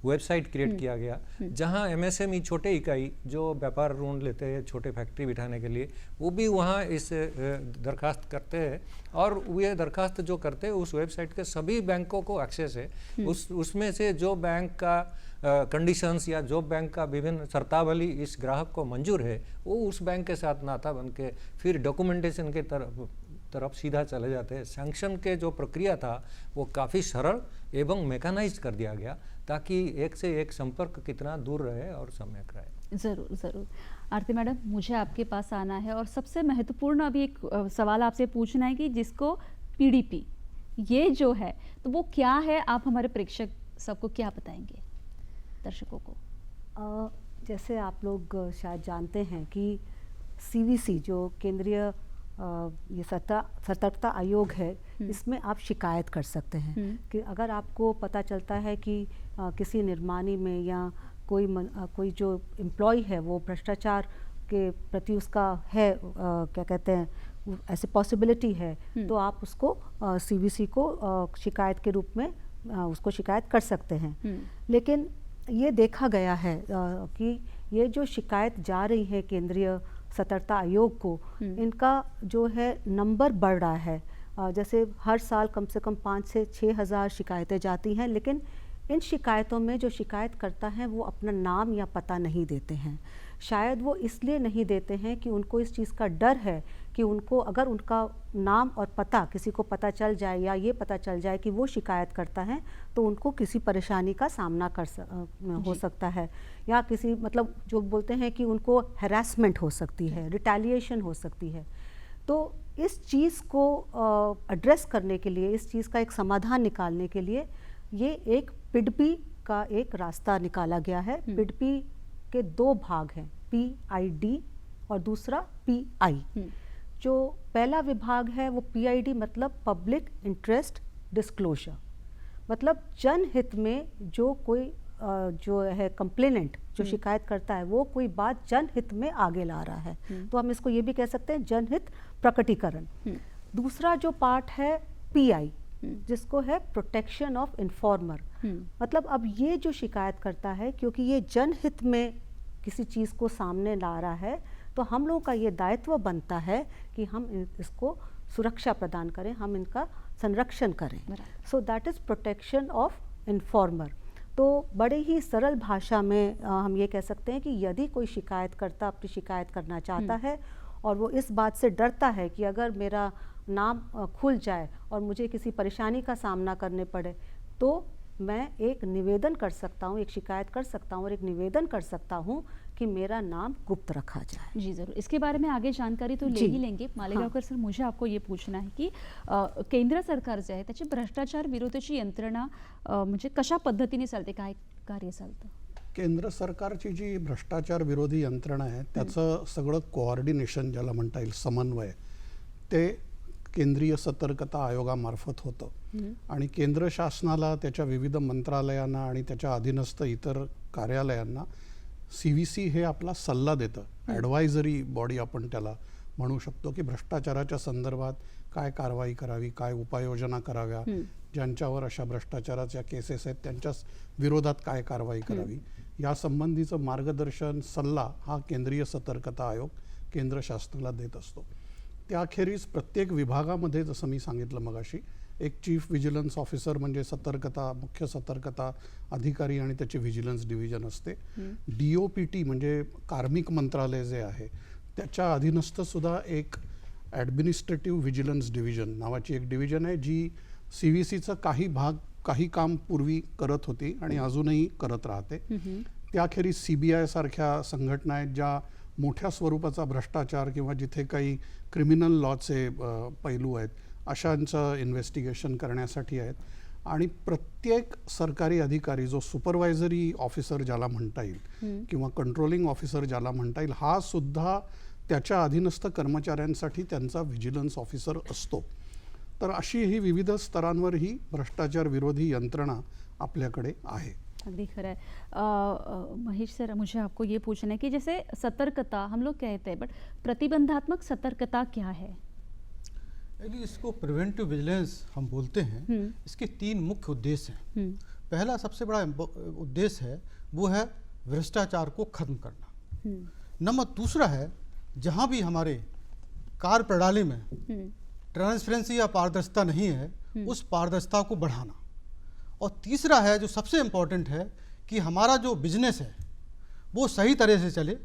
वेबसाइट क्रिएट किया गया, जहां एमएसएमई छोटे इकाई जो व्यापार ऋण लेते हैं छोटे फैक्ट्री बिठाने के लिए, वो भी वहां इस दरखास्त करते हैं, और ये दरखास्त जो करते हैं उस वेबसाइट के सभी बैंकों को एक्सेस है। उसमें से जो बैंक का कंडीशंस या जो बैंक का विभिन्न शर्तावली इस ग्राहक को मंजूर है, वो उस बैंक के साथ नाता बन के फिर डॉक्यूमेंटेशन के तरफ सीधा चले जाते हैं। सैंक्शन के जो प्रक्रिया था वो काफ़ी सरल एवं मैकेनाइज्ड कर दिया गया, ताकि एक से एक संपर्क कितना दूर रहे और सम्यक रहे। ज़रूर ज़रूर। आरती मैडम, मुझे आपके पास आना है और सबसे महत्वपूर्ण अभी एक सवाल आपसे पूछना है कि जिसको पीडीपी ये जो है तो वो क्या है, आप हमारे प्रेक्षक सबको क्या बताएंगे, दर्शकों को? जैसे आप लोग शायद जानते हैं कि सीवीसी जो केंद्रीय ये सतर्कता आयोग है, इसमें आप शिकायत कर सकते हैं कि अगर आपको पता चलता है कि किसी निर्माणी में या कोई जो एम्प्लॉय है वो भ्रष्टाचार के प्रति उसका है क्या कहते हैं ऐसे पॉसिबिलिटी है, तो आप उसको सीवीसी को शिकायत के रूप में उसको शिकायत कर सकते हैं। लेकिन ये देखा गया है कि ये जो शिकायत जा रही है केंद्रीय सतर्कता आयोग को, इनका जो है नंबर बढ़ रहा है। जैसे हर साल कम से कम 5 से 6 हज़ार शिकायतें जाती हैं, लेकिन इन शिकायतों में जो शिकायत करता है वो अपना नाम या पता नहीं देते हैं। शायद वो इसलिए नहीं देते हैं कि उनको इस चीज़ का डर है कि उनको अगर उनका नाम और पता किसी को पता चल जाए या ये पता चल जाए कि वो शिकायत करता है, तो उनको किसी परेशानी का सामना हो सकता है, या किसी मतलब जो बोलते हैं कि उनको हैरेसमेंट हो सकती है, रिटेलिएशन हो सकती है। तो इस चीज़ को एड्रेस करने के लिए, इस चीज़ का एक समाधान निकालने के लिए ये एक पिडपी का एक रास्ता निकाला गया है। पिडपी के 2 भाग हैं, PID और दूसरा PI। जो पहला विभाग है वो PID मतलब पब्लिक इंटरेस्ट डिस्क्लोजर, मतलब जनहित में जो कोई जो है कंप्लेनेंट जो शिकायत करता है वो कोई बात जनहित में आगे ला रहा है, तो हम इसको ये भी कह सकते हैं जनहित प्रकटीकरण। दूसरा जो पार्ट है PI, जिसको है प्रोटेक्शन ऑफ इन्फॉर्मर, मतलब अब ये जो शिकायत करता है क्योंकि ये जनहित में किसी चीज़ को सामने ला रहा है, तो हम लोगों का ये दायित्व बनता है कि हम इसको सुरक्षा प्रदान करें, हम इनका संरक्षण करें। So that is protection of informer. तो बड़े ही सरल भाषा में हम ये कह सकते हैं कि यदि कोई शिकायतकर्ता अपनी शिकायत करना चाहता है और वो इस बात से डरता है कि अगर मेरा नाम खुल जाए और मुझे किसी परेशानी का सामना करने पड़े, तो मैं एक निवेदन कर सकता हूँ, एक शिकायत कर सकता हूँ और एक निवेदन कर सकता हूँ कि मेरा नाम गुप्त रखा जाए। जी ज़रूर, इसके बारे में आगे जानकारी तो ले ही लेंगे। मालेगावकर सर, मुझे आपको ये पूछना आहे की केंद्र सरकार जे आहे त्याची भ्रष्टाचार विरोधाची यंत्रणा म्हणजे कशा पद्धतीने चालते, काय कार्य चालतं? केंद्र सरकारची जी भ्रष्टाचार विरोधी यंत्रणा आहे त्याचं सगळं कोऑर्डिनेशन ज्याला म्हणता येईल, समन्वय, ते केंद्रीय सतर्कता आयोगामार्फत होतं आणि केंद्र शासनाला त्याच्या विविध मंत्रालयांना आणि त्याच्या अधीनस्थ इतर कार्यालयांना CVC हे आपला सल्ला देतं, ॲडवायझरी बॉडी आपण त्याला म्हणू शकतो, की भ्रष्टाचाराच्या संदर्भात काय कारवाई करावी, काय उपाययोजना कराव्या, ज्यांच्यावर अशा भ्रष्टाचाराच्या केसेस आहेत त्यांच्या विरोधात काय कारवाई करावी, या संबंधीचं मार्गदर्शन सल्ला हा केंद्रीय सतर्कता आयोग केंद्र शासनाला देत असतो। त्याखेरीज प्रत्येक विभागामध्ये जसं मी सांगितलं मगाशी, एक चीफ विजिलन्स ऑफिसर म्हणजे सतर्कता, मुख्य सतर्कता अधिकारी आणि त्याची विजिलन्स डिव्हिजन असते। DOPT म्हणजे कार्मिक मंत्रालय जे आहे त्याच्या अधीनस्थ सुद्धा एक ॲडमिनिस्ट्रेटिव्ह विजिलन्स डिव्हिजन नावाची एक डिव्हिजन आहे, जी CVCचं काही काम पूर्वी करत होती आणि अजूनही करत राहते। त्याखेरीज CBI सारख्या संघटना आहेत ज्या मोठ्या स्वरूपाचा भ्रष्टाचार किंवा जिथे काही क्रिमिनल लॉचे पैलू आहेत अशांचं इन्व्हेस्टिगेशन करण्यासाठी आहेत. आणि प्रत्येक सरकारी अधिकारी जो सुपरवायझरी ऑफिसर ज्याला म्हणता येईल किंवा कंट्रोलिंग ऑफिसर ज्याला म्हणता येईल, हा सुद्धा त्याच्या अधीनस्थ कर्मचाऱ्यांसाठी त्यांचा व्हिजिलन्स ऑफिसर असतो. तर अशी ही विविध स्तरांवर ही भ्रष्टाचार विरोधी यंत्रणा आपल्याकडे आहे. अगदी खरं है. महेश सर, मुझे आपको ये पूछना है कि जैसे सतर्कता हम लोग कहते हैं, बट प्रतिबंधात्मक सतर्कता क्या है? यदि इसको प्रिवेंटिव विजिलेंस हम बोलते हैं, इसके 3 मुख्य उद्देश्य हैं. पहला सबसे बड़ा उद्देश्य है वो है भ्रष्टाचार को खत्म करना. नंबर दूसरा है जहाँ भी हमारे कार्य प्रणाली में ट्रांसपेरेंसी या पारदर्शिता नहीं है, उस पारदर्शिता को बढ़ाना. और तीसरा है जो सबसे इम्पोर्टेंट है कि हमारा जो बिजनेस है वो सही तरह से चले.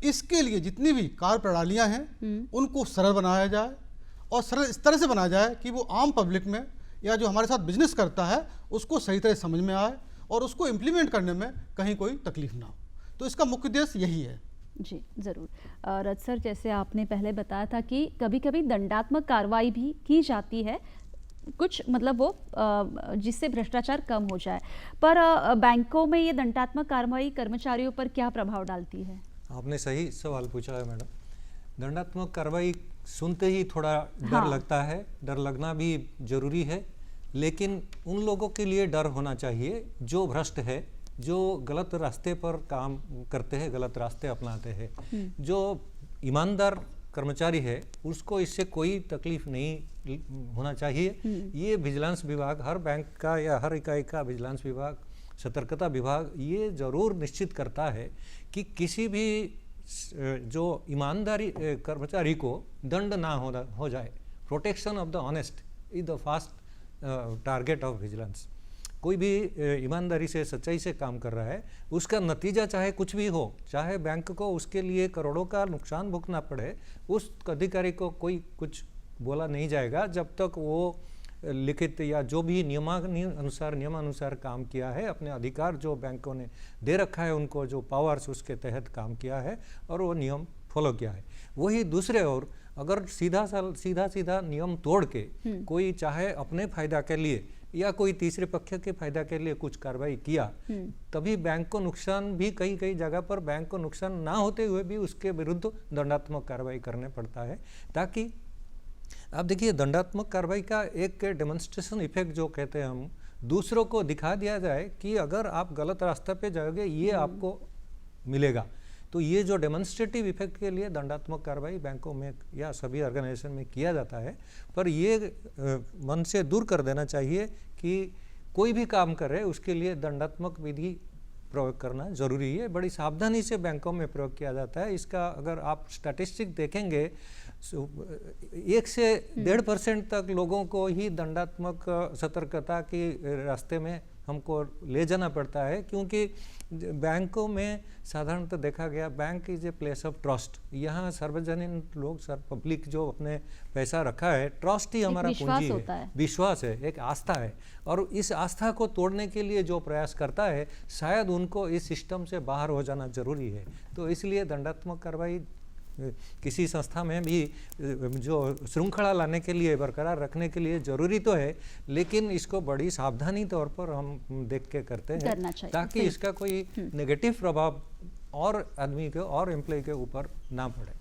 इसके लिए जितनी भी कार्य प्रणालियाँ हैं उनको सरल बनाया जाए, और सरल इस तरह से बनाया जाए कि वो आम पब्लिक में या जो हमारे साथ बिजनेस करता है उसको सही तरह समझ में आए और उसको इम्प्लीमेंट करने में कहीं कोई तकलीफ ना हो. तो इसका मुख्य उद्देश्य यही है. जी ज़रूर. रथ सर, जैसे आपने पहले बताया था कि कभी कभी दंडात्मक कार्रवाई भी की जाती है, कुछ मतलब वो जिससे भ्रष्टाचार कम हो जाए, पर बैंकों में ये दंडात्मक कार्रवाई कर्मचारियों पर क्या प्रभाव डालती है? आपने सही सवाल पूछा है मैडम. दंडात्मक कार्रवाई सुनते ही थोड़ा डर लगता है. डर लगना भी जरूरी है, लेकिन उन लोगों के लिए डर होना चाहिए जो भ्रष्ट है, जो गलत रास्ते पर काम करते हैं, गलत रास्ते अपनाते हैं. जो ईमानदार कर्मचारी है उसको इससे कोई तकलीफ नहीं होना चाहिए. ये विजिलेंस विभाग, हर बैंक का या हर इकाई का विजिलेंस विभाग, सतर्कता विभाग ये जरूर निश्चित करता है कि किसी भी जो ईमानदारी कर्मचारी को दंड ना हो जाए. Protection of the honest is the fast target of vigilance. कोई भी ईमानदारी से, सच्चाई से काम कर रहा है, उसका नतीजा चाहे कुछ भी हो, चाहे बैंक को उसके लिए करोड़ों का नुकसान भुगतना पड़े, उस अधिकारी को कोई कुछ बोला नहीं जाएगा जब तक वो लिखित या जो भी नियमानुसार काम किया है, अपने अधिकार जो बैंकों ने दे रखा है उनको, जो पावर्स उसके तहत काम किया है और वो नियम फॉलो किया है. वही दूसरे ओर अगर सीधा नियम तोड़ के कोई चाहे अपने फायदा के लिए या कोई तीसरे पक्ष के फायदा के लिए कुछ कार्रवाई किया, तभी बैंक को नुकसान भी कई जगह पर बैंक को नुकसान ना होते हुए भी उसके विरुद्ध दंडात्मक कार्रवाई करने पड़ता है. ताकि आप देखिए, दंडात्मक कार्रवाई का एक डेमोन्स्ट्रेशन इफेक्ट जो कहते हैं हम, दूसरों को दिखा दिया जाए कि अगर आप गलत रास्ते पे जाओगे ये आपको मिलेगा. तो ये जो डेमोन्स्ट्रेटिव इफेक्ट के लिए दंडात्मक कार्रवाई बैंकों में या सभी ऑर्गेनाइजेशन में किया जाता है. पर ये मन से दूर कर देना चाहिए कि कोई भी काम करे उसके लिए दंडात्मक विधि प्रयोग करना जरूरी है. बड़ी सावधानी से बैंकों में प्रयोग किया जाता है. इसका अगर आप स्टैटिस्टिक देखेंगे, 1 से 1.5% तक लोगों को ही दंडात्मक सतर्कता के रास्ते में हमको ले जाना पड़ता है, क्योंकि बैंकों में साधारणतः देखा गया bank is a place of trust. यहाँ सार्वजनिक लोग, पब्लिक जो अपने पैसा रखा है, ट्रस्ट ही हमारा पूंजी है, विश्वास है, एक आस्था है. और इस आस्था को तोड़ने के लिए जो प्रयास करता है, शायद उनको इस सिस्टम से बाहर हो जाना जरूरी है. तो इसलिए दंडात्मक कार्रवाई किसी संस्था में भी जो श्रृंखला लाने के लिए, बरकरार रखने के लिए जरूरी तो है, लेकिन इसको बड़ी सावधानी तौर पर हम देख के करते हैं ताकि इसका कोई नेगेटिव प्रभाव और आदमी के और एम्प्लॉय के ऊपर ना पडे.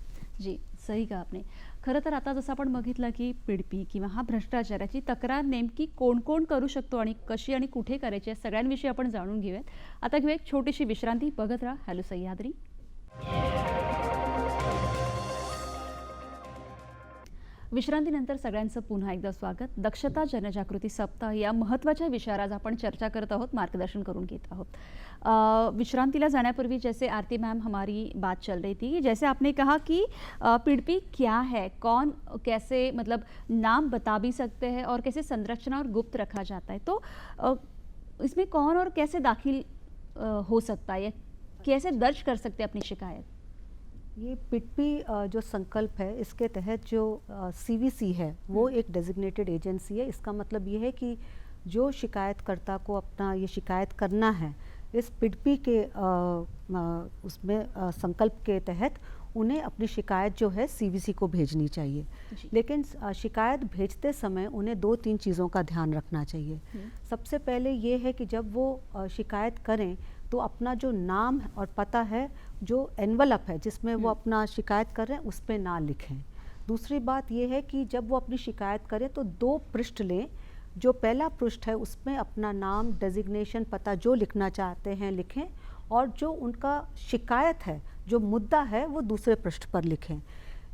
जी, सही कहा आपने. खरं तर आता जसं आपण बघितलं की पिडपी किंवा हा भ्रष्टाचाराची तक्रार नेमकी कोण कोण करू शकतो आणि कशी आणि कुठे करायची या सगळ्यांविषयी आपण जाणून घेऊयात. आता घेऊया एक छोटीशी विश्रांती. बघत राहा हॅलो सह्याद्री. विश्रांतीनंतर सगळ्यांचं पुन्हा एकदा स्वागत. दक्षता जनजागृती सप्ताह या महत्त्वाच्या विषयावर आज आपण चर्चा करत आहोत, मार्गदर्शन करून घेत आहोत. विश्रांतीला जाण्यापूर्वी जैसे आरती मैम हमारी बात चल रही थी, जैसे आपने कहा कि पिडपी क्या है, कौन कैसे, मतलब नाम बता भी सकते हैं और कैसे संरचना और गुप्त रखा जाता है, तो इसमें कौन और कैसे दाखिल हो सकता है, कैसे दर्ज कर सकते हैं अपनी शिकायत? ये पिडपी जो संकल्प है, इसके तहत जो CVC है वो एक डेजिग्नेटेड एजेंसी है. इसका मतलब ये है कि जो शिकायतकर्ता को अपना ये शिकायत करना है, इस पिडपी के उसमें संकल्प के तहत उन्हें अपनी शिकायत जो है सीवीसी को भेजनी चाहिए। लेकिन शिकायत भेजते समय उन्हें 2-3 चीज़ों का ध्यान रखना चाहिए। सबसे पहले ये है कि जब वो शिकायत करें तो अपना जो नाम और पता है, जो एनवलप है जिसमें वो अपना शिकायत कर रहे हैं, उस पर ना लिखें। दूसरी बात ये है कि जब वो अपनी शिकायत करें तो 2 पृष्ठ लें। जो पहला पृष्ठ है उसमें अपना नाम, डेजिग्नेशन, पता जो लिखना चाहते हैं लिखें, और जो उनका शिकायत है, जो मुद्दा है, वो दूसरे पृष्ठ पर लिखें।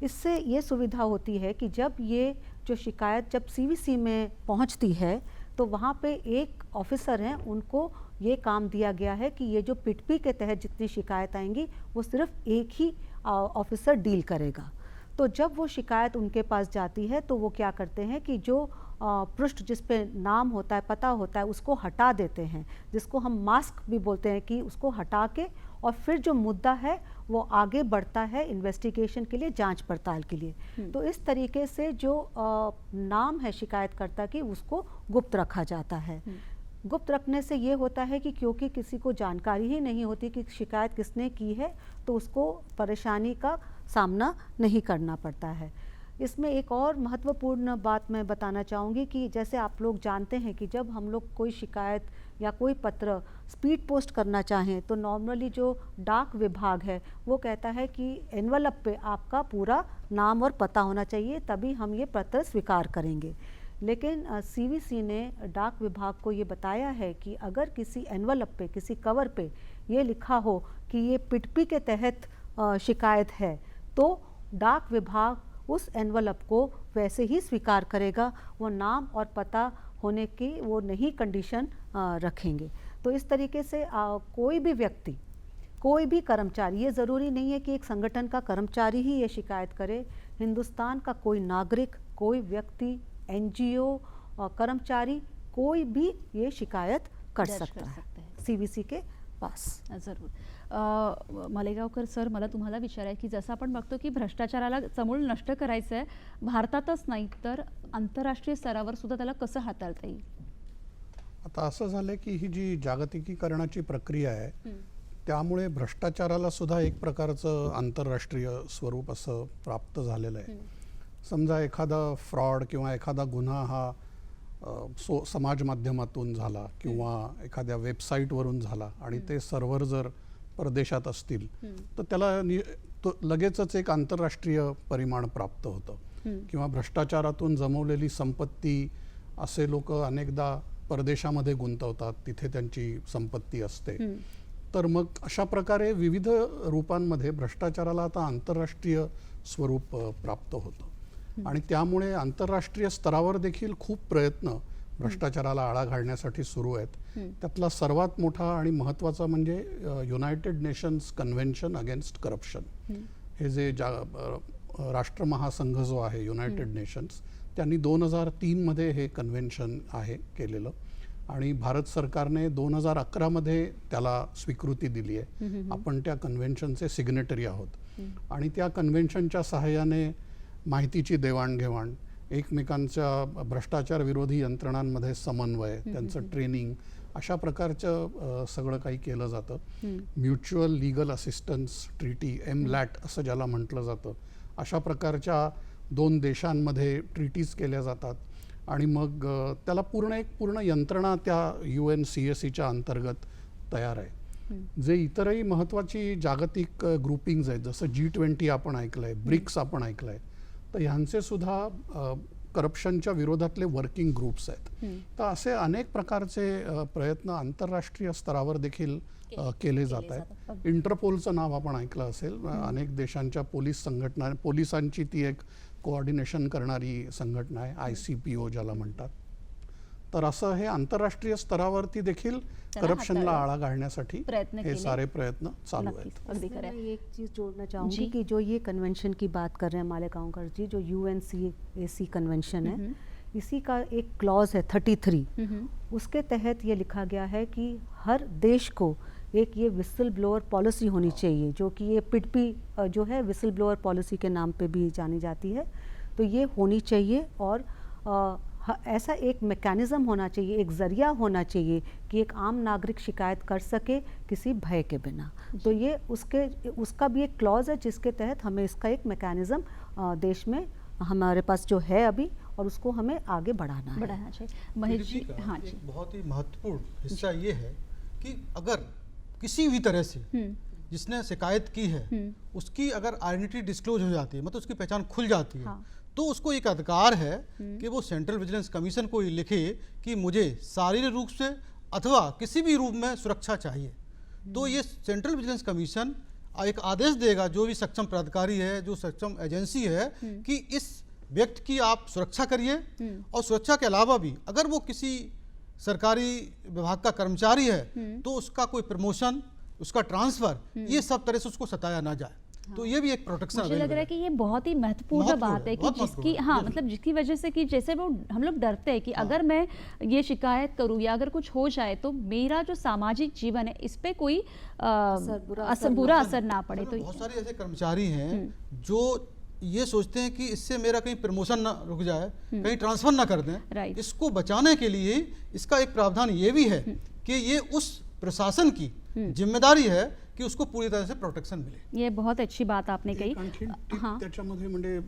इससे ये सुविधा होती है कि जब ये जो शिकायत जब सीवीसी में पहुंचती है तो वहाँ पे एक ऑफिसर हैं, उनको ये काम दिया गया है कि ये जो पिडपी के तहत जितनी शिकायत आएंगी वो सिर्फ एक ही ऑफिसर डील करेगा। तो जब वो शिकायत उनके पास जाती है तो वो क्या करते हैं कि जो पृष्ठ जिस पे नाम होता है, पता होता है, उसको हटा देते हैं, जिसको हम मास्क भी बोलते हैं, कि उसको हटा के और फिर जो मुद्दा है वो आगे बढ़ता है इन्वेस्टिगेशन के लिए, जांच पड़ताल के लिए। तो इस तरीके से जो नाम है शिकायतकर्ता की, उसको गुप्त रखा जाता है। गुप्त रखने से ये होता है कि क्योंकि किसी को जानकारी ही नहीं होती कि शिकायत किसने की है, तो उसको परेशानी का सामना नहीं करना पड़ता है। इसमें एक और महत्वपूर्ण बात मैं बताना चाहूँगी कि जैसे आप लोग जानते हैं कि जब हम लोग कोई शिकायत या कोई पत्र स्पीड पोस्ट करना चाहें तो नॉर्मली जो डाक विभाग है वो कहता है कि एनवलप पे आपका पूरा नाम और पता होना चाहिए, तभी हम ये पत्र स्वीकार करेंगे। लेकिन सीवीसी ने डाक विभाग को ये बताया है कि अगर किसी एनवलप पे, किसी कवर पे ये लिखा हो कि ये पिडपी के तहत शिकायत है, तो डाक विभाग उस एनवलप को वैसे ही स्वीकार करेगा, वो नाम और पता होने की वो नहीं कंडीशन रखेंगे। तो इस तरीके से कोई भी व्यक्ति, कोई भी कर्मचारी, ये ज़रूरी नहीं है कि एक संगठन का कर्मचारी ही ये शिकायत करे, हिंदुस्तान का कोई नागरिक, कोई व्यक्ति, एनजीओ कर्मचारी, कोई भी ये शिकायत कर सकता है सीवीसी के पास। जरूर। मालेगावकर सर, मला तुम्हाला विचारायचं की जसं आपण बघतो की भ्रष्टाचाराला समूळ नष्ट करायचं आहे, भारतातच नाही तर आंतरराष्ट्रीय स्तरावर सुद्धा त्याला कसं हाताळता येईल? आता असं झालं की ही जी जागतिकीकरणाची प्रक्रिया आहे त्यामुळे भ्रष्टाचाराला सुद्धा एक प्रकारचं आंतरराष्ट्रीय स्वरूप असं प्राप्त झालेलं आहे। समजा एखादा फ्रॉड किंवा एखादा गुन्हा हा समाज माध्यमातून झाला किंवा एखाद्या वेबसाईटवरून झाला आणि ते सर्व्हर जर परदेशात असतील तर त्याला तो लगेचच एक आंतरराष्ट्रीय परिमाण प्राप्त होतं। किंवा भ्रष्टाचारातून जमवलेली संपत्ती असे लोक अनेकदा परदेशामध्ये गुंतवतात, तिथे त्यांची संपत्ती असते। तर मग अशा प्रकारे विविध रूपांमध्ये भ्रष्टाचाराला आता आंतरराष्ट्रीय स्वरूप प्राप्त होतं आणि त्यामुळे आंतरराष्ट्रीय स्तरावर देखील खूप प्रयत्न भ्रष्टाचाराला आळा घालण्यासाठी सुरू आहेत। त्यातला सर्वात मोठा आणि महत्त्वाचा म्हणजे United Nations Convention against corruption, हे जे राष्ट्रमहासंघ जो आहे युनायटेड नेशन्स, त्यांनी 2003 मध्ये हे कन्व्हेन्शन आहे केलेलं आणि भारत सरकारने 2011 मध्ये त्याला स्वीकृती दिली आहे। आपण त्या कन्व्हेन्शनचे सिग्नेटरी आहोत आणि त्या कन्व्हेन्शनच्या सहाय्याने माहितीची देवाणघेवाण, एकमेकांच्या भ्रष्टाचार विरोधी यंत्रणांमध्ये समन्वय, त्यांचं ट्रेनिंग, अशा प्रकारचं सगळं काही केलं जातं। Mutual legal assistance treaty, MLAT असं ज्याला म्हटलं जातं, अशा प्रकारच्या 2 देशांमध्ये ट्रीटीज केल्या जातात आणि मग त्याला पूर्ण यंत्रणा त्या UNCSCच्या अंतर्गत तयार आहे। जे इतरही महत्त्वाची जागतिक ग्रुपिंग्ज आहेत, जसं G20 आपण ऐकलंय, ब्रिक्स आपण ऐकलंय, तर ह्यांचे सुद्धा करप्शनच्या विरोधातले वर्किंग ग्रुप्स आहेत। तर असे अनेक प्रकारचे प्रयत्न आंतरराष्ट्रीय स्तरावर देखील केले जात आहेत। इंटरपोलचं नाव आपण ऐकलं असेल, अनेक देशांच्या पोलीस संघटना, पोलिसांची ती एक कोऑर्डिनेशन करणारी संघटना आहे, ICPO ज्याला म्हणतात। तर असं हे आंतरराष्ट्रीय स्तरावरती देखील करप्शनला आळा घालण्यासाठी हे सारे प्रयत्न चालू आहेत। इसमें मैं एक चीज़ जोड़ना चाहूँगी कि जो ये कन्वेंशन की बात कर रहे हैं मालेगांवकर जी, जो UNCAC कन्वेंशन है, इसी का एक क्लॉज है 33, उसके तहत ये लिखा गया है कि हर देश को एक ये विसल ब्लोअर पॉलिसी होनी चाहिए, जो कि ये पिडपी जो है विसल ब्लोअर पॉलिसी के नाम पे भी जानी जाती है। तो ये होनी चाहिए और ऐसा एक मैकेनिज़्म होना चाहिए, एक ज़रिया होना चाहिए कि एक आम नागरिक शिकायत कर सके किसी भय के बिना। तो ये उसका भी एक क्लॉज है जिसके तहत हमें इसका एक मैकेनिज़्म देश में हमारे पास जो है अभी, और उसको हमें आगे बढ़ाना है। बढ़ाना चाहिए। महेश जी, PDP का हाँ जी। एक बहुत ही महत्वपूर्ण हिस्सा ये है कि अगर किसी भी तरह से जिसने शिकायत की है उसकी अगर आइडेंटिटी डिस्क्लोज हो जाती है, मतलब उसकी पहचान खुल जाती है, हाँ। तो उसको एक अधिकार है कि वो सेंट्रल विजिलेंस कमीशन को ये लिखे कि मुझे शारीरिक रूप से अथवा किसी भी रूप में सुरक्षा चाहिए। तो ये सेंट्रल विजिलेंस कमीशन एक आदेश देगा, जो भी सक्षम प्राधिकारी है, जो सक्षम एजेंसी है, कि इस व्यक्ति की आप सुरक्षा करिए। और सुरक्षा के अलावा भी अगर वो किसी सरकारी विभाग का कर्मचारी है तो उसका कोई प्रमोशन, उसका ट्रांसफर, ये सब तरह से उसको सताया ना जाए। तो ये भी एक प्रोटेक्शन मुझे लग रहा है कि ये बहुत ही महत्वपूर्ण बात है कि बहुत जिसकी महत्वपूर्ण है, हाँ yes। मतलब जिसकी वजह से कि जैसे वो हम लोग डरते हैं कि अगर मैं ये शिकायत करूँ या अगर कुछ हो जाए तो मेरा जो सामाजिक जीवन है इस पे कोई बुरा असर ना पड़े। तो बहुत सारे ऐसे कर्मचारी हैं जो ये सोचते हैं कि इससे मेरा कहीं प्रमोशन ना रुक जाए, कहीं ट्रांसफर ना कर दें। राइट। इसको बचाने के लिए इसका एक प्रावधान ये भी है कि ये उस प्रशासन की जिम्मेदारी है की उसको पूरी तरह से प्रोटेक्शन मिले। ये बहुत अच्छी बात आपने कही। एक आणखीन टीप त्याच्यामध्ये म्हणजे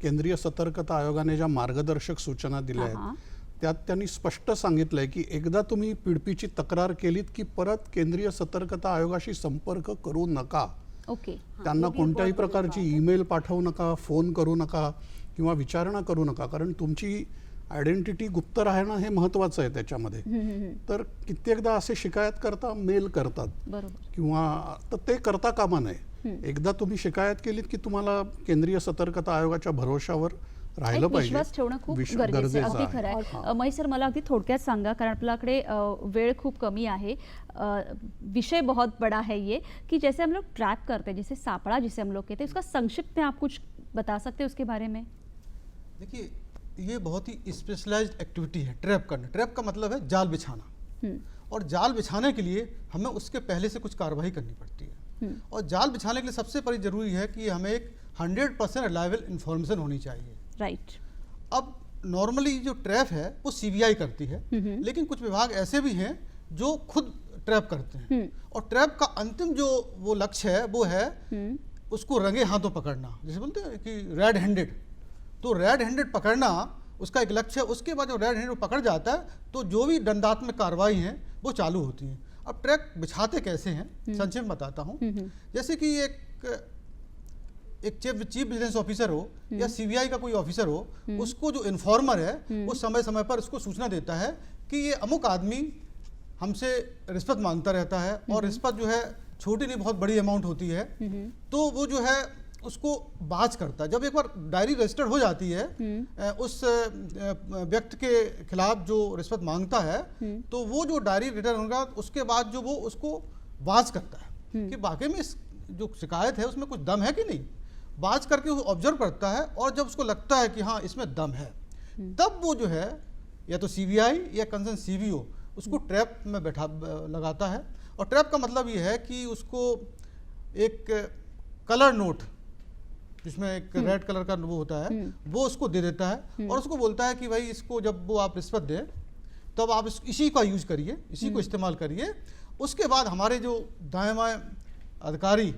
केंद्रीय सतर्कता आयोगाने ज्या मार्गदर्शक सूचना दिल्या आहेत त्यात त्यांनी स्पष्ट सांगितलंय की एकदा तुम्ही पिडपीची तक्रार केलीत की परत केंद्रीय सतर्कता आयोगाशी संपर्क करू नका। ओके। त्यांना कोणत्याही प्रकारची ईमेल पाठवू नका, फोन करू नका किंवा विचारणा करू नका, कारण तुमची आयडेंटिटी गुप्त राहणं हे महत्त्वाचं आहे त्याच्यामध्ये। तर कित्येकदा असे शिकायतकर्ता मेल करतात बरोबर। किंवा तर ते करता कामा नये। एकदा तुम्ही शिकायत केलीत की तुम्हाला केंद्रीय सतर्कता आयोगाच्या भरोशावर राहिलं एक पाहिजे, विश्वास ठेवणं खूप गरजेचं आहे। अगदी खरं आहे। महेश सर, मला अगदी थोडक्यात सांगा, कारण आपल्याकडे वेळ खूप कमी आहे, विषय बहुत बड़ा है ये, कि जैसे हम लोग ट्रैप करते हैं, जैसे सापड़ा जिसे हम लोग कहते हैं, उसका संक्षिप्त में आप कुछ बता सकते हैं उसके बारे में? देखिए, ये बहुत ही स्पेशलाइज्ड एक्टिविटी है ट्रैप करना। ट्रैप का मतलब है जाल बिछाना, और जाल बिछाने के लिए हमें उसके पहले से कुछ कार्रवाई करनी पड़ती है। और जाल बिछाने के लिए सबसे बड़ी जरूरी है कि हमें एक 100% रिलायबल इंफॉर्मेशन होनी चाहिए। राइट। अब नॉर्मली जो ट्रैप है वो सीबीआई करती है, लेकिन कुछ विभाग ऐसे भी हैं जो खुद ट्रैप करते हैं। और ट्रैप का अंतिम जो वो लक्ष्य है वो है उसको रंगे हाथों पकड़ना, जैसे बोलते हैं कि रेड हैंडेड। तो रेड हैंडेड पकड़ना उसका एक लक्ष्य है। उसके बाद जो रेड हैंडेड पकड़ जाता है तो जो भी दंडात्मक कार्रवाई हैं वो चालू होती हैं। अब ट्रैप बिछाते कैसे हैं, संक्षेप में बताता हूँ। जैसे कि एक चीफ विजिलेंस ऑफिसर हो या सीबीआई का कोई ऑफिसर हो, उसको जो इन्फॉर्मर है वो समय समय पर उसको सूचना देता है कि ये अमुक आदमी हमसे रिश्वत मांगता रहता है, और रिश्वत जो है छोटी नहीं बहुत बड़ी अमाउंट होती है। तो वो जो है उसको बाज करता है। जब एक बार डायरी रजिस्टर्ड हो जाती है उस व्यक्ति के खिलाफ जो रिश्वत मांगता है, तो वो जो डायरी रिटर्न होगा उसके बाद जो वो उसको बाज करता है कि वाकई में जो शिकायत है उसमें कुछ दम है कि नहीं। बाज करके वो ऑब्जर्व करता है, और जब उसको लगता है कि हाँ इसमें दम है, तब वो जो है या तो सीबीआई या कंसर्न सीबीओ उसको ट्रैप में बैठा लगाता है। और ट्रैप का मतलब ये है कि उसको एक कलर नोट जिसमें एक रेड कलर का वो होता है वो उसको दे देता है, और उसको बोलता है कि भाई इसको जब वो आप रिश्वत दें तब आप इसी का यूज करिए, इसी को इस्तेमाल करिए। उसके बाद हमारे जो दाएं बाएं अधिकारी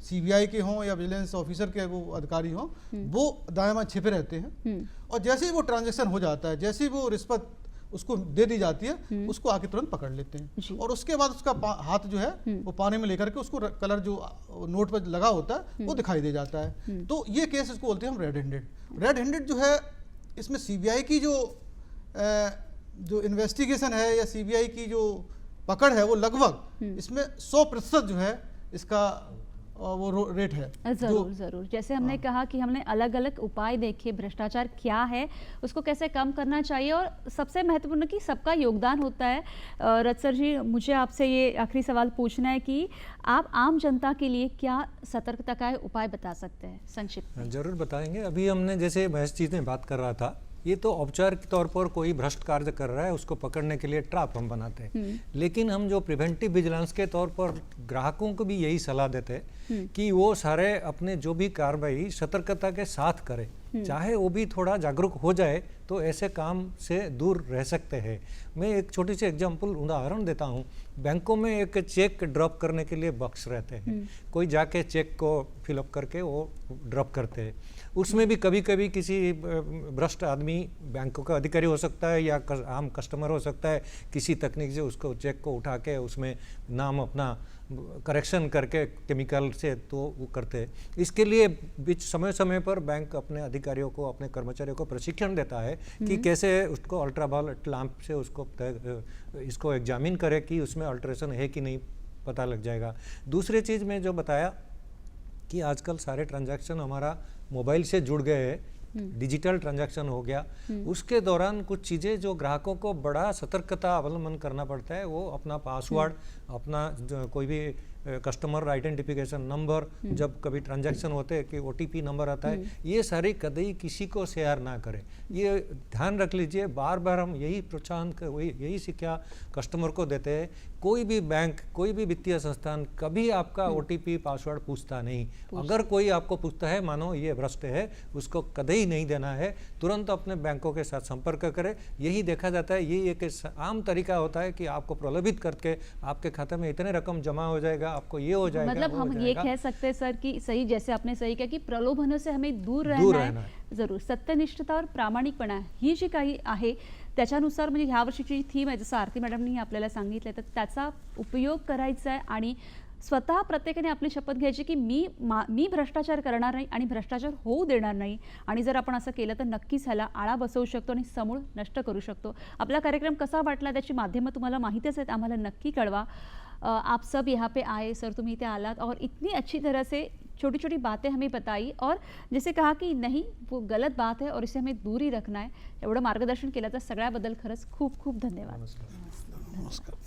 सीबीआई के हों या विजिलेंस ऑफिसर के वो अधिकारी हों, वो दाएं बाएं छिपे रहते हैं, और जैसे ही वो ट्रांजैक्शन हो जाता है, जैसे ही वो रिश्वत उसको दे दी जाती है, उसको आके तुरंत पकड़ लेते हैं। और उसके बाद उसका हाथ जो है वो पानी में लेकर के उसको कलर जो नोट पर लगा होता है वो दिखाई दे जाता है। तो ये केस इसको बोलते हैं हम रेड हैंडेड। रेड हैंडेड जो है इसमें सीबीआई की जो इन्वेस्टिगेशन है या सीबीआई की जो पकड़ है वो लगभग इसमें 100% जो है इसका वो रेट है। जरूर जरूर। जैसे हमने कहा कि हमने अलग अलग उपाय देखे, भ्रष्टाचार क्या है, उसको कैसे कम करना चाहिए, और सबसे महत्वपूर्ण कि सबका योगदान होता है। रथ सर जी, मुझे आपसे ये आखिरी सवाल पूछना है कि आप आम जनता के लिए क्या सतर्कता का उपाय बता सकते हैं संक्षिप्त में? जरूर बताएंगे। अभी हमने जैसे महेश जी ने बात कर रहा था, ये तो औपचारिक तौर पर कोई भ्रष्ट कार्य कर रहा है उसको पकड़ने के लिए ट्रैप हम बनाते हैं, लेकिन हम जो प्रिवेंटिव विजिलेंस के तौर पर ग्राहकों को भी यही सलाह देते हैं कि वो सारे अपने जो भी कार्रवाई सतर्कता के साथ करें। चाहे वो भी थोड़ा जागरूक हो जाए तो ऐसे काम से दूर रह सकते हैं। मैं एक छोटी सी एग्जांपल उदाहरण देता हूँ। बैंकों में एक चेक ड्रॉप करने के लिए बॉक्स रहते हैं, कोई जाके चेक को फिलअप करके वो ड्रॉप करते हैं। उसमें भी कभी कभी किसी भ्रष्ट आदमी, बैंकों का अधिकारी हो सकता है या आम कस्टमर हो सकता है, किसी तकनीक से उसको चेक को उठा के उसमें नाम अपना करेक्शन करके केमिकल से तो वो करते हैं। इसके लिए बीच समय समय पर बैंक अपने अधिकारियों को, अपने कर्मचारियों को प्रशिक्षण देता है कि कैसे उसको अल्ट्रावायलेट लैंप से उसको इसको एग्जामिन करे कि उसमें अल्ट्रेशन है कि नहीं, पता लग जाएगा। दूसरी चीज़ में जो बताया कि आजकल सारे ट्रांजैक्शन हमारा मोबाइल से जुड़ गए हैं, डिजिटल ट्रांजैक्शन हो गया। उसके दौरान कुछ चीज़ें जो ग्राहकों को बड़ा सतर्कता अवलंबन करना पड़ता है, वो अपना पासवर्ड, अपना कोई भी कस्टमर आइडेंटिफिकेशन नंबर, जब कभी ट्रांजैक्शन होते हैं कि OTP नंबर आता है, ये सारी कभी किसी को शेयर ना करें। ये ध्यान रख लीजिए। बार बार हम यही प्रोत्साहन, यही शिक्षा कस्टमर को देते हैं। कोई भी बैंक, कोई भी वित्तीय संस्थान कभी आपका OTP पासवर्ड पूछता नहीं। अगर कोई आपको पूछता है, मानो ये भ्रष्ट है, उसको कभी नहीं देना है। तुरंत अपने बैंकों के साथ संपर्क करें। यही देखा जाता है, ये एक आम तरीका होता है कि आपको प्रलोभित करके आपके खाते में इतने रकम जमा हो जाएगा, आपको ये हो जाएगा, मतलब वो हो हम ये जाएगा। कह सकते हैं सर कि सही, जैसे आपने सही कहा कि प्रलोभनों से हमें दूर रहना रहना आहे. जरूर सत्यनिष्ठता और प्रामाणिकपणा ही जी काही आहे त्याच्यानुसार, म्हणजे ह्या वर्षीची जी थीम आहे, जसं आरती मॅडमनी आपल्याला सांगितलं, तर त्याचा उपयोग करायचा आहे आणि स्वतः प्रत्येकाने आपली शपथ घ्यायची की मी भ्रष्टाचार करणार नाही आणि भ्रष्टाचार होऊ देणार नाही. आणि जर आपण असं केलं तर नक्कीच ह्याला आळा बसवू शकतो आणि समूळ नष्ट करू शकतो. आपला कार्यक्रम कसा वाटला त्याची माध्यमं तुम्हाला माहितीच आहेत, आम्हाला नक्की कळवा. आप सब यहाँ पे आए सर, तुम इतने आलात और इतनी अच्छी तरह से छोटी छोटी बातें हमें बताई और जैसे कहा कि नहीं वो गलत बात है और इसे हमें दूर ही रखना है. एवढं मार्गदर्शन केलं तर सगळ्याबद्दल खरंच खूप खूप धन्यवाद. नमस्कार.